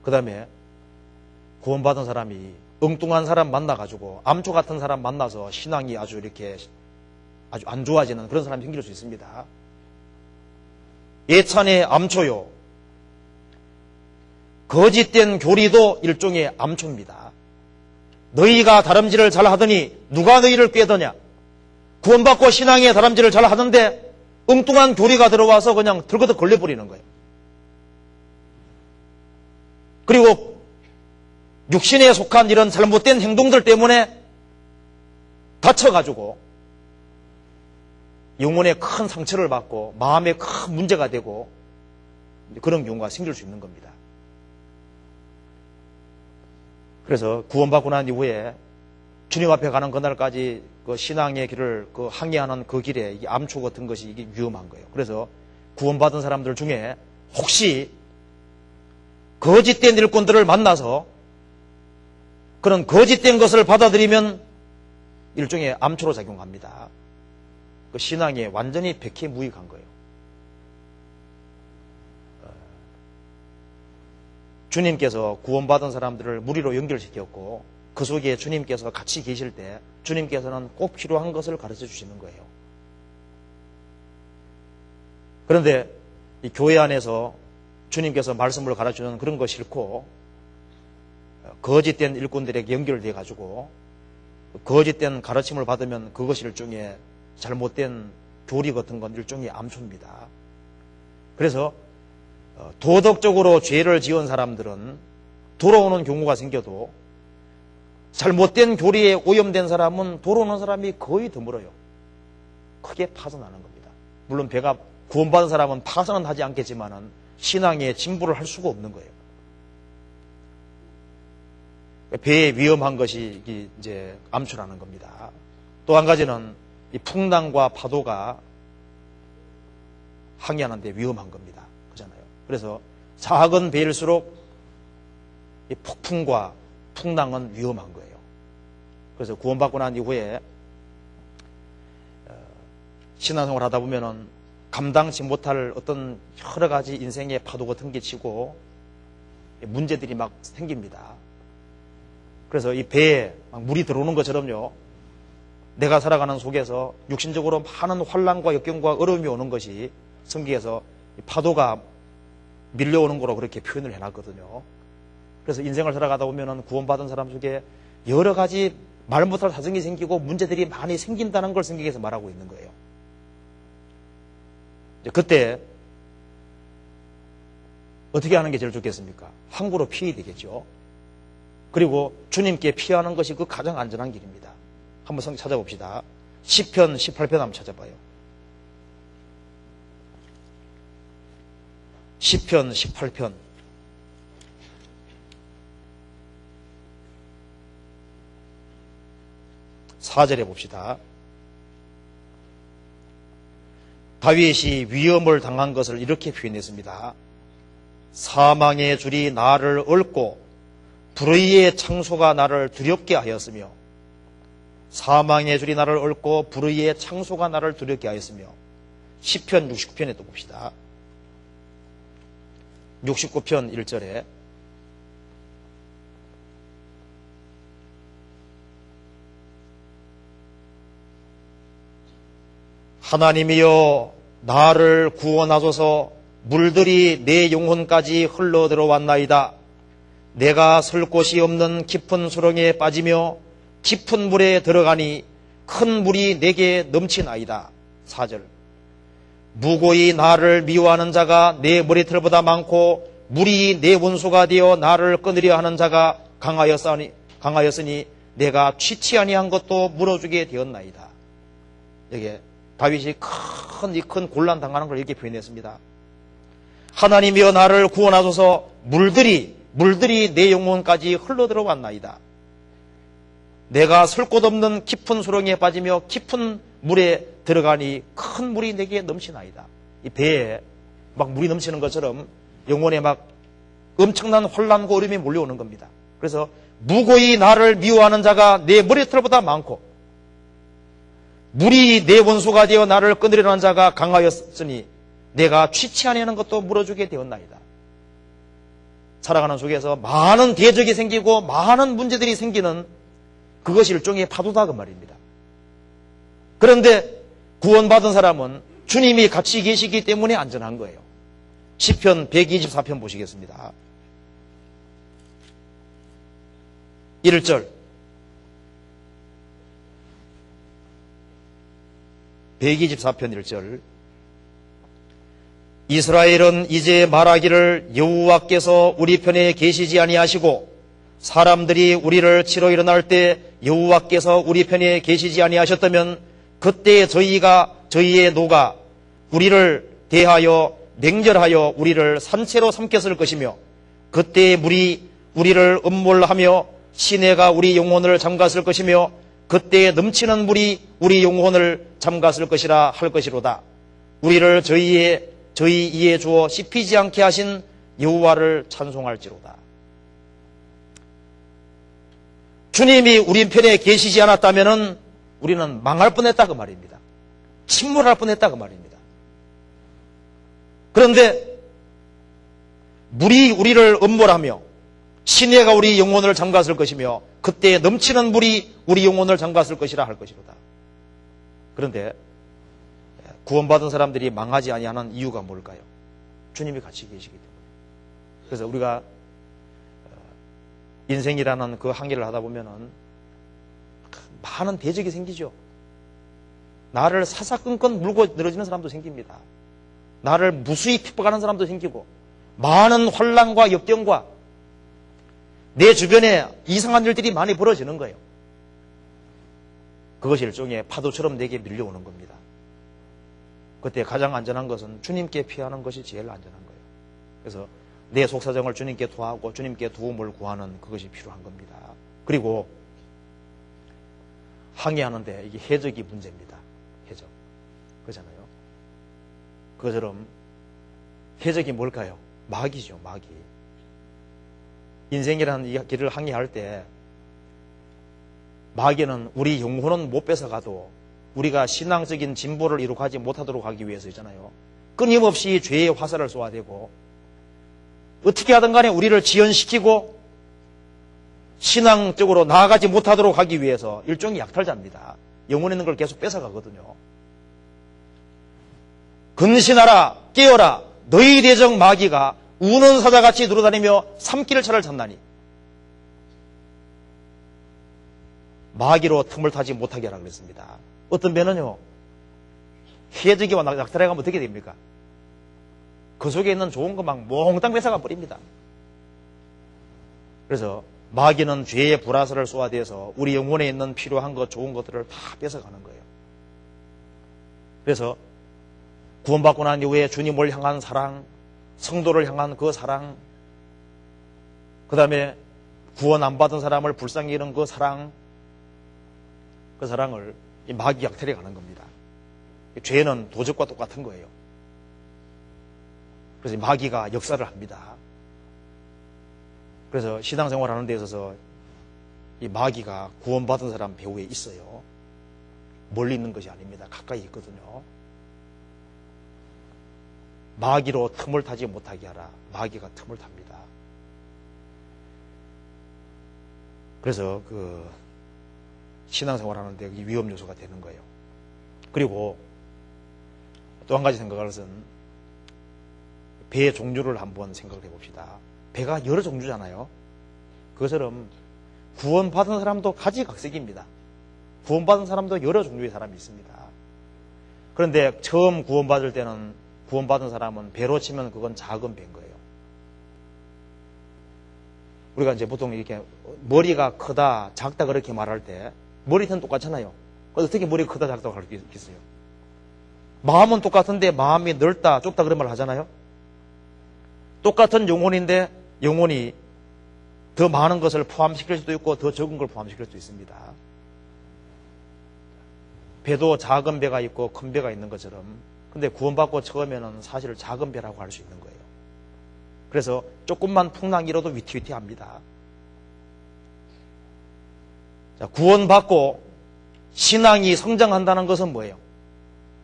그 다음에 구원받은 사람이 엉뚱한 사람 만나가지고 암초 같은 사람 만나서 신앙이 아주 이렇게 아주 안 좋아지는 그런 사람이 생길 수 있습니다. 예찬의 암초요. 거짓된 교리도 일종의 암초입니다. 너희가 다름질을 잘 하더니 누가 너희를 꾀더냐? 구원받고 신앙의 다름질을 잘 하는데 엉뚱한 교리가 들어와서 그냥 들거덕 걸려버리는 거예요. 그리고 육신에 속한 이런 잘못된 행동들 때문에 다쳐가지고 영혼에 큰 상처를 받고 마음에 큰 문제가 되고 그런 경우가 생길 수 있는 겁니다. 그래서 구원받고 난 이후에 주님 앞에 가는 그날까지 그 신앙의 길을 그 항해하는 그 길에 이 암초 같은 것이 이게 위험한 거예요. 그래서 구원받은 사람들 중에 혹시 거짓된 일꾼들을 만나서 그런 거짓된 것을 받아들이면 일종의 암초로 작용합니다. 그 신앙에 완전히 백해무익한 거예요. 주님께서 구원받은 사람들을 무리로 연결시켰고 그 속에 주님께서 같이 계실 때 주님께서는 꼭 필요한 것을 가르쳐 주시는 거예요. 그런데 이 교회 안에서 주님께서 말씀을 가르쳐주는 그런 거 싫고 거짓된 일꾼들에게 연결돼 가지고 거짓된 가르침을 받으면 그것이 일종의 잘못된 교리 같은 건 일종의 암초입니다. 그래서 도덕적으로 죄를 지은 사람들은 돌아오는 경우가 생겨도 잘못된 교리에 오염된 사람은 돌아오는 사람이 거의 드물어요. 크게 파손하는 겁니다. 물론 배가 구원받은 사람은 파손은 하지 않겠지만은 신앙에 진보를 할 수가 없는 거예요. 배에 위험한 것이 이제 암초라는 겁니다. 또 한 가지는 이 풍랑과 파도가 항해하는데 위험한 겁니다. 그렇잖아요. 그래서 작은 배일수록 이 폭풍과 풍랑은 위험한 거예요. 그래서 구원받고 난 이후에 신앙생활 하다 보면은 감당치 못할 어떤 여러 가지 인생의 파도 같은 게 치고 문제들이 막 생깁니다. 그래서 이 배에 막 물이 들어오는 것처럼요. 내가 살아가는 속에서 육신적으로 많은 환난과 역경과 어려움이 오는 것이 성경에서 파도가 밀려오는 거로 그렇게 표현을 해놨거든요. 그래서 인생을 살아가다 보면은 구원받은 사람 속에 여러 가지 말 못할 사정이 생기고 문제들이 많이 생긴다는 걸 성경에서 말하고 있는 거예요. 그때 어떻게 하는 게 제일 좋겠습니까? 항구로 피해야 되겠죠. 그리고 주님께 피하는 것이 그 가장 안전한 길입니다. 한번 성경 찾아봅시다. 시편 18편 한번 찾아봐요. 시편 18편. 4절에 봅시다. 다윗이 위험을 당한 것을 이렇게 표현했습니다. 사망의 줄이 나를 얽고 불의의 창소가 나를 두렵게 하였으며, 사망의 줄이 나를 얽고 불의의 창소가 나를 두렵게 하였으며. 시편 69편에 또 봅시다. 69편 1절에 하나님이여 나를 구원하소서. 물들이 내 영혼까지 흘러 들어왔나이다. 내가 설 곳이 없는 깊은 수렁에 빠지며 깊은 물에 들어가니 큰 물이 내게 넘치나이다. 4절. 무고히 나를 미워하는 자가 내 머리털보다 많고 물이 내 원수가 되어 나를 끊으려 하는 자가 강하였으니 내가 취치 아니한 것도 물어주게 되었나이다. 여기에 다윗이 큰 곤란 당하는 걸 이렇게 표현했습니다. 하나님이여 나를 구원하소서. 물들이 내 영혼까지 흘러 들어왔나이다. 내가 설 곳 없는 깊은 수렁에 빠지며 깊은 물에 들어가니 큰 물이 내게 넘치나이다. 이 배에 막 물이 넘치는 것처럼 영혼에 막 엄청난 혼란과 어려움이 몰려오는 겁니다. 그래서 무고히 나를 미워하는 자가 내 머리털보다 많고 물이 내 원수가 되어 나를 끊으려는 하는 자가 강하였으니 내가 취치 아니하는 것도 물어주게 되었나이다. 살아가는 속에서 많은 대적이 생기고 많은 문제들이 생기는 그것이 일종의 파도다 그 말입니다. 그런데 구원받은 사람은 주님이 같이 계시기 때문에 안전한 거예요. 시편 124편 보시겠습니다. 1절. 124편 1절. 이스라엘은 이제 말하기를 여호와께서 우리 편에 계시지 아니하시고 사람들이 우리를 치러 일어날 때 여호와께서 우리 편에 계시지 아니하셨다면 그때 저희의 노가 우리를 대하여 맹렬하여 우리를 산채로 삼켰을 것이며 그때의 물이 우리를 음몰하며 시내가 우리 영혼을 잠갔을 것이며 그때에 넘치는 물이 우리 영혼을 잠갔을 것이라 할 것이로다. 우리를 저희 이에 주어 씹히지 않게 하신 여호와를 찬송할지로다. 주님이 우리 편에 계시지 않았다면 우리는 망할 뻔했다 그 말입니다. 침몰할 뻔했다 그 말입니다. 그런데 물이 우리를 음몰하며 시내가 우리 영혼을 잠갔을 것이며 그때 넘치는 물이 우리 영혼을 잠갔을 것이라 할 것이로다. 그런데 구원받은 사람들이 망하지 아니하는 이유가 뭘까요? 주님이 같이 계시기 때문에. 그래서 우리가 인생이라는 그 항해를 하다 보면은 많은 대적이 생기죠. 나를 사사건건 물고 늘어지는 사람도 생깁니다. 나를 무수히 핍박하는 사람도 생기고 많은 환난과 역경과 내 주변에 이상한 일들이 많이 벌어지는 거예요. 그것이 일종의 파도처럼 내게 밀려오는 겁니다. 그때 가장 안전한 것은 주님께 피하는 것이 제일 안전한 거예요. 그래서 내 속사정을 주님께 토하고 주님께 도움을 구하는 그것이 필요한 겁니다. 그리고 항해하는데 이게 해적이 문제입니다. 해적. 그렇잖아요. 그것처럼 해적이 뭘까요? 마귀죠. 마귀. 인생이라는 이 길을 항해할 때 마귀는 우리 영혼은 못 뺏어가도 우리가 신앙적인 진보를 이룩하지 못하도록 하기 위해서잖아요. 끊임없이 죄의 화살을 쏘아대고 어떻게 하든 간에 우리를 지연시키고 신앙적으로 나아가지 못하도록 하기 위해서 일종의 약탈자입니다. 영혼에 있는 걸 계속 뺏어가거든요. 근신하라 깨어라 너희 대적 마귀가 우는 사자같이 돌아다니며 삼키를 차를 찾나니 마귀로 틈을 타지 못하게 하라 그랬습니다. 어떤 배는요 해적이와 약탈해 가면 어떻게 됩니까? 그 속에 있는 좋은 거 막 몽땅 뺏어가 버립니다. 그래서 마귀는 죄의 불화살을 쏘아대서 우리 영혼에 있는 필요한 것 좋은 것들을 다 뺏어가는 거예요. 그래서 구원받고 난 이후에 주님을 향한 사랑, 성도를 향한 그 사랑, 그 다음에 구원 안 받은 사람을 불쌍히 여기는 그 사랑, 그 그 사람을 이 마귀 약탈해 가는 겁니다. 죄는 도적과 똑같은 거예요. 그래서 마귀가 역사를 합니다. 그래서 신앙생활 하는 데 있어서 이 마귀가 구원받은 사람 배후에 있어요. 멀리 있는 것이 아닙니다. 가까이 있거든요. 마귀로 틈을 타지 못하게 하라. 마귀가 틈을 탑니다. 그래서 그 신앙생활 하는데 위험 요소가 되는 거예요. 그리고 또 한 가지 생각할 것은 배의 종류를 한번 생각해 봅시다. 배가 여러 종류잖아요. 그것처럼 구원받은 사람도 가지각색입니다. 구원받은 사람도 여러 종류의 사람이 있습니다. 그런데 처음 구원받을 때는 구원받은 사람은 배로 치면 그건 작은 배인 거예요. 우리가 이제 보통 이렇게 머리가 크다, 작다 그렇게 말할 때 머리는 똑같잖아요. 어떻게 머리가 크다, 작다고 할 수 있겠어요? 마음은 똑같은데 마음이 넓다, 좁다 그런 말 하잖아요. 똑같은 영혼인데 영혼이 더 많은 것을 포함시킬 수도 있고 더 적은 걸 포함시킬 수도 있습니다. 배도 작은 배가 있고 큰 배가 있는 것처럼, 근데 구원받고 처음에는 사실 작은 배라고 할 수 있는 거예요. 그래서 조금만 풍랑이 일어도 위태위태합니다. 자, 구원받고 신앙이 성장한다는 것은 뭐예요?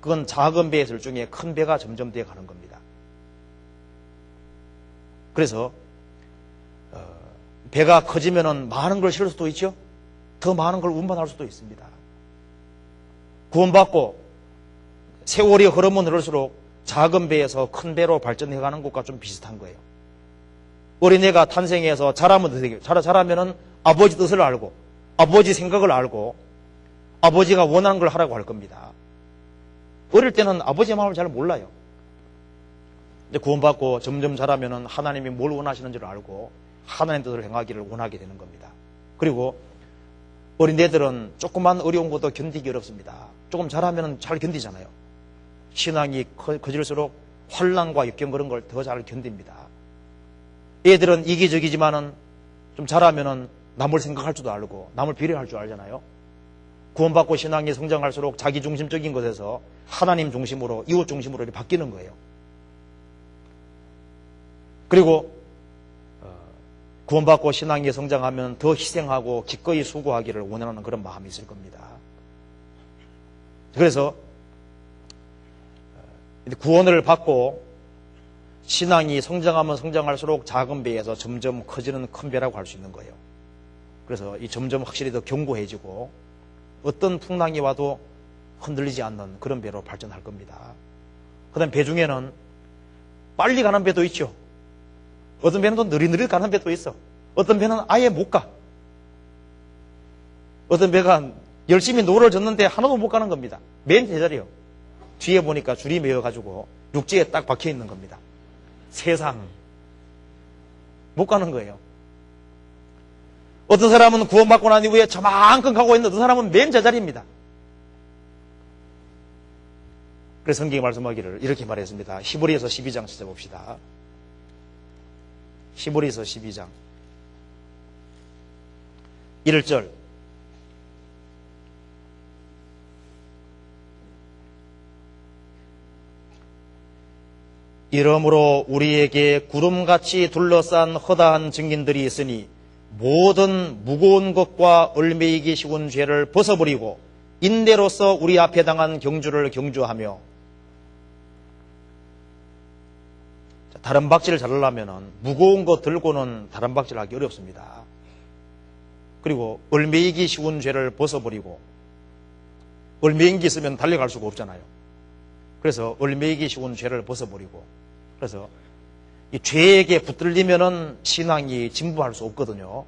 그건 작은 배들 중에 큰 배가 점점 되어 가는 겁니다. 그래서 배가 커지면은 많은 걸 실을 수도 있죠. 더 많은 걸 운반할 수도 있습니다. 구원받고 세월이 흐르면 흐를수록 작은 배에서 큰 배로 발전해가는 것과 좀 비슷한 거예요. 어린애가 탄생해서 자라면 되게 자라면은 아버지 뜻을 알고 아버지 생각을 알고 아버지가 원하는 걸 하라고 할 겁니다. 어릴 때는 아버지의 마음을 잘 몰라요. 근데 구원받고 점점 자라면은 하나님이 뭘 원하시는지를 알고 하나님 뜻을 행하기를 원하게 되는 겁니다. 그리고 어린애들은 조그만 어려운 것도 견디기 어렵습니다. 조금 자라면은 잘 견디잖아요. 신앙이 커질수록 환난과 역경 그런 걸 더 잘 견딥니다. 애들은 이기적이지만은 좀 자라면은 남을 생각할 줄도 알고 남을 배려할 줄 알잖아요. 구원받고 신앙이 성장할수록 자기 중심적인 것에서 하나님 중심으로 이웃 중심으로 이렇게 바뀌는 거예요. 그리고 구원받고 신앙이 성장하면 더 희생하고 기꺼이 수고하기를 원하는 그런 마음이 있을 겁니다. 그래서 구원을 받고 신앙이 성장하면 성장할수록 작은 배에서 점점 커지는 큰 배라고 할 수 있는 거예요. 그래서 이 점점 확실히 더 견고해지고 어떤 풍랑이 와도 흔들리지 않는 그런 배로 발전할 겁니다. 그 다음 배 중에는 빨리 가는 배도 있죠. 어떤 배는 또 느릿느릿 가는 배도 있어. 어떤 배는 아예 못 가. 어떤 배가 열심히 노를 젓는데 하나도 못 가는 겁니다. 맨 제자리요. 뒤에 보니까 줄이 매여가지고 육지에 딱 박혀 있는 겁니다. 세상. 못 가는 거예요. 어떤 사람은 구원받고 난 이후에 저만큼 가고 있는데 어떤 사람은 맨 제자리입니다. 그래서 성경이 말씀하기를 이렇게 말했습니다. 히브리서 12장 찾아봅시다. 히브리서 12장 1절 이러므로 우리에게 구름같이 둘러싼 허다한 증인들이 있으니 모든 무거운 것과 얽매이기 쉬운 죄를 벗어버리고 인내로서 우리 앞에 당한 경주를 경주하며. 다른 박질을 잘하려면 무거운 거 들고는 다른 박질을 하기 어렵습니다. 그리고 얽매이기 쉬운 죄를 벗어버리고, 얽매인 게 있으면 달려갈 수가 없잖아요. 그래서 얽매이기 쉬운 죄를 벗어버리고, 그래서 이 죄에게 붙들리면은 신앙이 진부할 수 없거든요.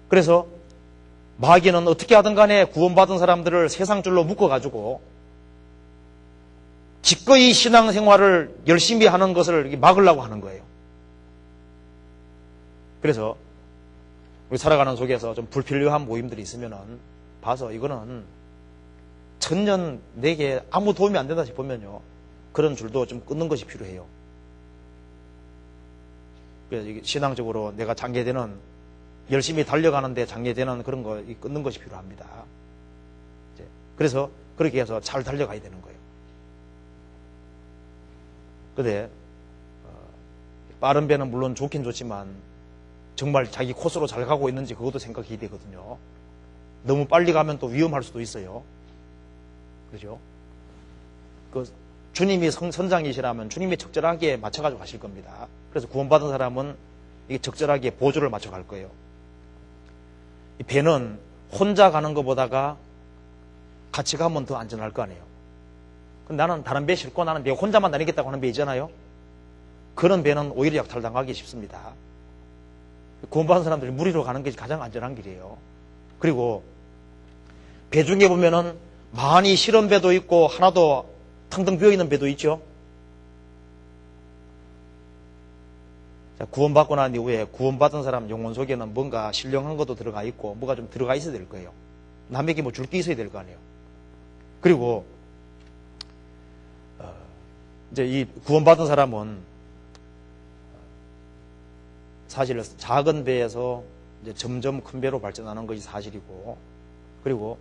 그래서 마귀는 어떻게 하든 간에 구원받은 사람들을 세상줄로 묶어가지고 기꺼이 신앙생활을 열심히 하는 것을 막으려고 하는 거예요. 그래서 우리 살아가는 속에서 좀 불필요한 모임들이 있으면은 봐서 이거는 전혀 내게 아무 도움이 안 된다 싶으면요, 그런 줄도 좀 끊는 것이 필요해요. 그래서 신앙적으로 내가 장애되는 열심히 달려가는데 장애되는 그런 거 끊는 것이 필요합니다. 그래서 그렇게 해서 잘 달려가야 되는 거예요. 근데 빠른 배는 물론 좋긴 좋지만 정말 자기 코스로 잘 가고 있는지 그것도 생각해야 되거든요. 너무 빨리 가면 또 위험할 수도 있어요. 그죠? 주님이 선장이시라면 주님이 적절하게 맞춰가지고 가실 겁니다. 그래서 구원받은 사람은 이게 적절하게 보조를 맞춰갈 거예요. 이 배는 혼자 가는 것보다가 같이 가면 더 안전할 거 아니에요. 나는 다른 배 싣고 나는 내가 혼자만 다니겠다고 하는 배 있잖아요. 그런 배는 오히려 약탈당하기 쉽습니다. 구원받은 사람들이 무리로 가는 게 가장 안전한 길이에요. 그리고 배 중에 보면은 많이 실은 배도 있고 하나도 텅텅 비어있는 배도 있죠. 자, 구원받고 난 이후에 구원받은 사람 영혼 속에는 뭔가 신령한 것도 들어가 있고 뭐가 좀 들어가 있어야 될 거예요. 남에게 뭐 줄 게 있어야 될 거 아니에요. 그리고 이제 이 구원받은 사람은 사실 작은 배에서 이제 점점 큰 배로 발전하는 것이 사실이고, 그리고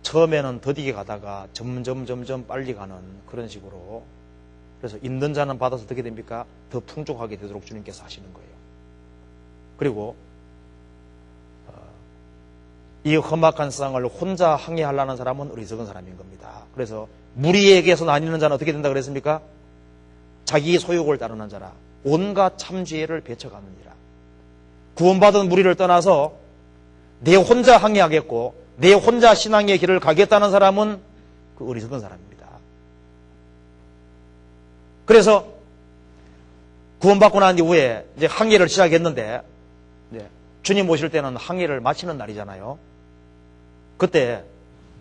처음에는 더디게 가다가 점점 빨리 가는 그런 식으로, 그래서 있는 자는 받아서 어떻게 됩니까? 더 풍족하게 되도록 주님께서 하시는 거예요. 그리고 이 험악한 세상을 혼자 항해하려는 사람은 어리석은 사람인 겁니다. 그래서 무리에게서 나뉘는 자는 어떻게 된다 그랬습니까? 자기 소욕을 따르는 자라 온갖 참죄를 배쳐가느니라. 구원받은 무리를 떠나서 내 혼자 항해하겠고 내 혼자 신앙의 길을 가겠다는 사람은 그 어리석은 사람입니다. 그래서 구원받고 난 이후에 이제 항해를 시작했는데, 이제 주님 오실 때는 항해를 마치는 날이잖아요. 그때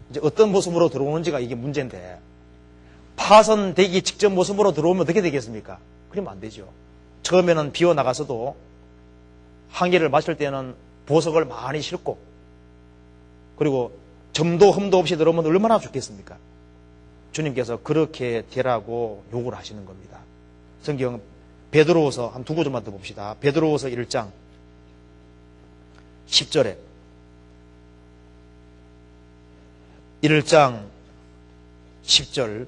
이제 어떤 모습으로 들어오는지가 이게 문제인데, 파선되기 직전 모습으로 들어오면 어떻게 되겠습니까? 그러면 안 되죠. 처음에는 비어 나가서도 항해를 마칠 때는 보석을 많이 싣고, 그리고 점도 흠도 없이 들어오면 얼마나 좋겠습니까? 주님께서 그렇게 되라고 요구를 하시는 겁니다. 성경 베드로후서 한 두 구절만 더 봅시다. 베드로후서 1장 10절에 1장 10절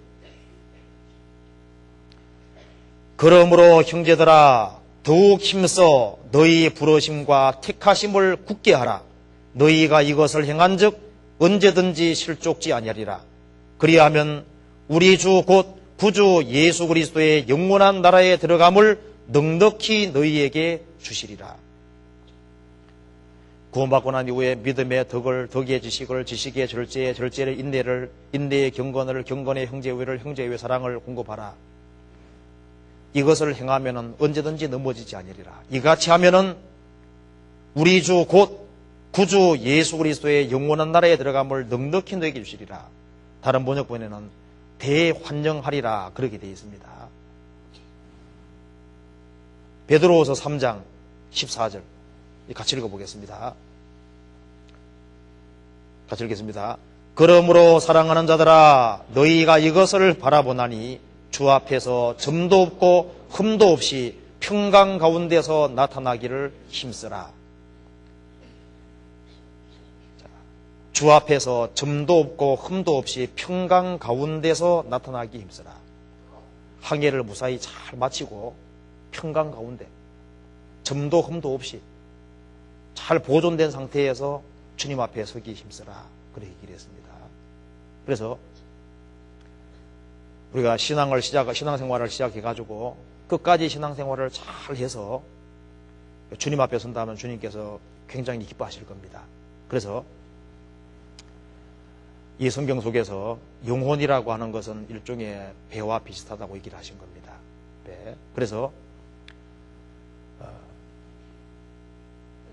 그러므로 형제들아 더욱 힘써 너희 부르심과 택하심을 굳게 하라. 너희가 이것을 행한즉 언제든지 실족지 아니하리라. 그리하면 우리 주 곧 구주 예수 그리스도의 영원한 나라에 들어감을 넉넉히 너희에게 주시리라. 구원받고 난 이후에 믿음의 덕을, 덕의 지식을, 지식의 절제의 절제를, 인내를, 인내의 경건을, 경건의 형제의를, 형제의 사랑을 공급하라. 이것을 행하면은 언제든지 넘어지지 아니리라. 이같이 하면은 우리 주 곧 구주 예수 그리스도의 영원한 나라에 들어감을 넉넉히 너에게 주시리라. 다른 번역본에는 대환영하리라 그렇게 되어 있습니다. 베드로후서 3장 14절 같이 읽어보겠습니다. 같이 읽겠습니다. 그러므로 사랑하는 자들아 너희가 이것을 바라보나니 주 앞에서 점도 없고 흠도 없이 평강 가운데서 나타나기를 힘쓰라. 주 앞에서 점도 없고 흠도 없이 평강 가운데서 나타나기 힘쓰라. 항해를 무사히 잘 마치고 평강 가운데 점도 흠도 없이 잘 보존된 상태에서 주님 앞에 서기 힘쓰라. 그렇게 얘기를 했습니다. 그래서 우리가 신앙생활을 시작해가지고 끝까지 신앙생활을 잘 해서 주님 앞에 선다면 주님께서 굉장히 기뻐하실 겁니다. 그래서 이 성경 속에서 영혼이라고 하는 것은 일종의 배와 비슷하다고 얘기를 하신 겁니다. 배. 그래서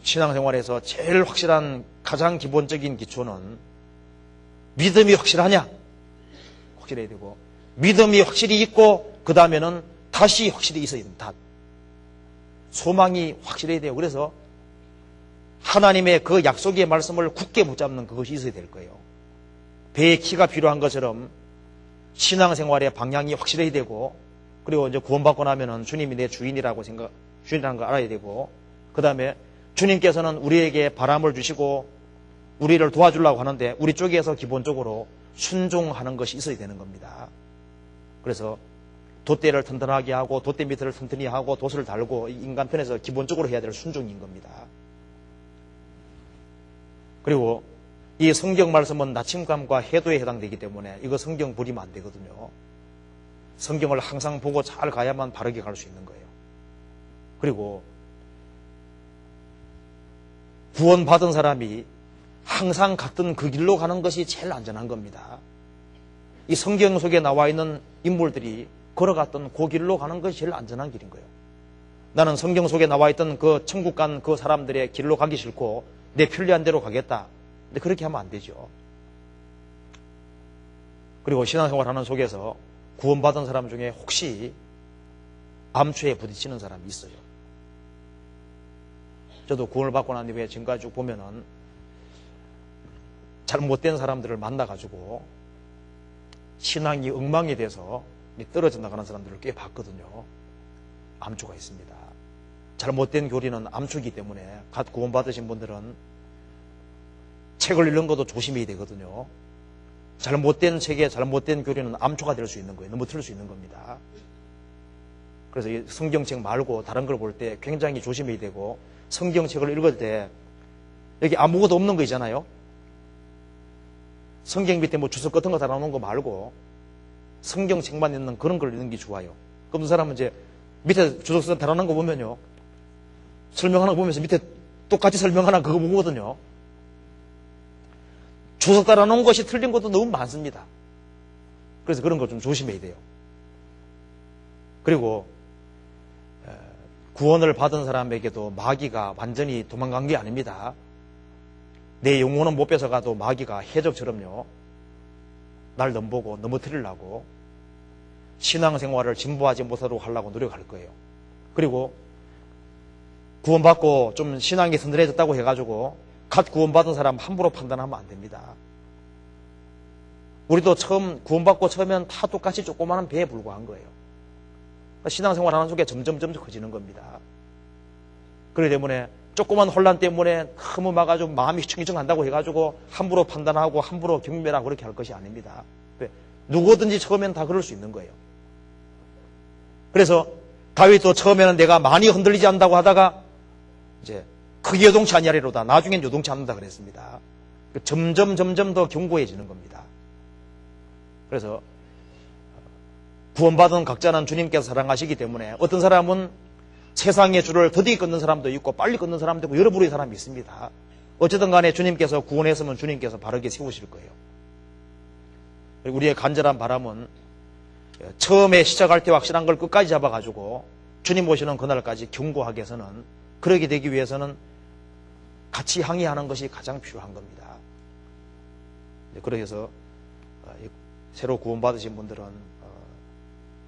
신앙생활에서 제일 확실한 가장 기본적인 기초는 믿음이 확실하냐? 확실해야 되고 믿음이 확실히 있고 그 다음에는 다시 확실히 있어야 됩니다. 소망이 확실해야 돼요. 그래서 하나님의 그 약속의 말씀을 굳게 붙잡는 그것이 있어야 될 거예요. 배의 키가 필요한 것처럼 신앙생활의 방향이 확실해야 되고, 그리고 이제 구원받고 나면은 주님이 내 주인이라는 걸 알아야 되고, 그 다음에 주님께서는 우리에게 바람을 주시고 우리를 도와주려고 하는데 우리 쪽에서 기본적으로 순종하는 것이 있어야 되는 겁니다. 그래서 돛대를 튼튼하게 하고 돛대 밑을 튼튼히 하고 돛을 달고 인간 편에서 기본적으로 해야 될 순종인 겁니다. 그리고 이 성경 말씀은 나침감과 해도에 해당되기 때문에 이거 성경 버리면 안 되거든요. 성경을 항상 보고 잘 가야만 바르게 갈 수 있는 거예요. 그리고 구원받은 사람이 항상 갔던 그 길로 가는 것이 제일 안전한 겁니다. 이 성경 속에 나와 있는 인물들이 걸어갔던 그 길로 가는 것이 제일 안전한 길인 거예요. 나는 성경 속에 나와 있던 그 천국 간 그 사람들의 길로 가기 싫고 내 편리한 대로 가겠다. 근데 그렇게 하면 안 되죠. 그리고 신앙생활하는 속에서 구원받은 사람 중에 혹시 암초에 부딪히는 사람이 있어요. 저도 구원을 받고 난 이후에 지금까지 쭉 보면은 잘못된 사람들을 만나가지고 신앙이 엉망이 돼서 떨어져 나가는 사람들을 꽤 봤거든요. 암초가 있습니다. 잘못된 교리는 암초이기 때문에 갓 구원받으신 분들은 책을 읽는 것도 조심해야 되거든요. 잘못된 책에 잘못된 교리는 암초가 될 수 있는 거예요. 넘어뜨릴 수 있는 겁니다. 그래서 이 성경책 말고 다른 걸 볼 때 굉장히 조심해야 되고 성경책을 읽을 때 여기 아무것도 없는 거 있잖아요. 성경 밑에 뭐 주석 같은 거 달아놓은 거 말고 성경책만 있는 그런 걸 읽는 게 좋아요. 그럼 그 사람은 이제 밑에 주석 달아놓은 거 보면요. 설명하는 거 보면서 밑에 똑같이 설명하나 그거 보거든요. 주석 달아놓은 것이 틀린 것도 너무 많습니다. 그래서 그런 거 좀 조심해야 돼요. 그리고 구원을 받은 사람에게도 마귀가 완전히 도망간 게 아닙니다. 내 영혼은 못 뺏어가도 마귀가 해적처럼요. 날 넘보고 넘어뜨리려고 신앙생활을 진보하지 못하도록 하려고 노력할 거예요. 그리고 구원받고 좀 신앙이 든든해졌다고 해가지고 갓 구원받은 사람 함부로 판단하면 안 됩니다. 우리도 처음 구원받고 처음엔 다 똑같이 조그마한 배에 불과한 거예요. 신앙생활 하는 속에 점점 커지는 겁니다. 그렇기 때문에 조그만 혼란 때문에 너무 막아가지고 마음이 휘청휘청한다고 해가지고 함부로 판단하고 함부로 경멸하고 그렇게 할 것이 아닙니다. 누구든지 처음엔 다 그럴 수 있는 거예요. 그래서 다윗도 처음에는 내가 많이 흔들리지 않는다고 하다가 이제 크게 요동치 아니하리로다. 나중엔 요동치 않는다 그랬습니다. 점점 더 견고해지는 겁니다. 그래서 구원받은 각자는 주님께서 사랑하시기 때문에 어떤 사람은 세상의 줄을 더디게 끊는 사람도 있고 빨리 끊는 사람도 있고 여러 부류의 사람이 있습니다. 어쨌든 간에 주님께서 구원했으면 주님께서 바르게 세우실 거예요. 우리의 간절한 바람은 처음에 시작할 때 확실한 걸 끝까지 잡아가지고 주님 오시는 그날까지 견고하게 해서는 그러게 되기 위해서는 같이 항의하는 것이 가장 필요한 겁니다. 그렇게 해서 새로 구원받으신 분들은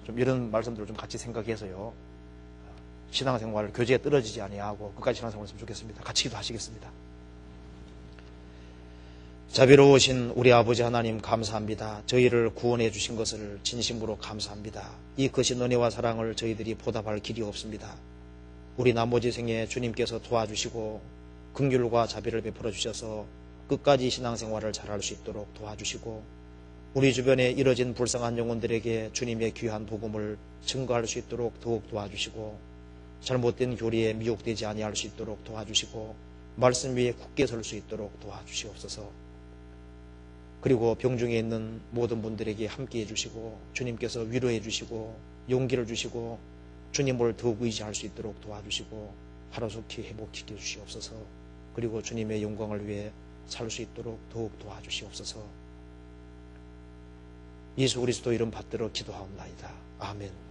좀 이런 말씀들을 좀 같이 생각해서요. 신앙생활 교제에 떨어지지 아니하고 끝까지 신앙생활 했으면 좋겠습니다. 같이 기도하시겠습니다. 자비로우신 우리 아버지 하나님 감사합니다. 저희를 구원해 주신 것을 진심으로 감사합니다. 이 크신 은혜와 사랑을 저희들이 보답할 길이 없습니다. 우리 나머지 생에 주님께서 도와주시고 긍휼과 자비를 베풀어 주셔서 끝까지 신앙생활을 잘할 수 있도록 도와주시고 우리 주변에 이뤄진 불쌍한 영혼들에게 주님의 귀한 복음을 증거할 수 있도록 더욱 도와주시고 잘못된 교리에 미혹되지 아니할 수 있도록 도와주시고 말씀 위에 굳게 설 수 있도록 도와주시옵소서. 그리고 병중에 있는 모든 분들에게 함께해 주시고 주님께서 위로해 주시고 용기를 주시고 주님을 더욱 의지할 수 있도록 도와주시고 하루속히 회복시켜 주시옵소서. 그리고 주님의 영광을 위해 살 수 있도록 더욱 도와주시옵소서. 예수 그리스도 이름 받들어 기도하옵나이다. 아멘.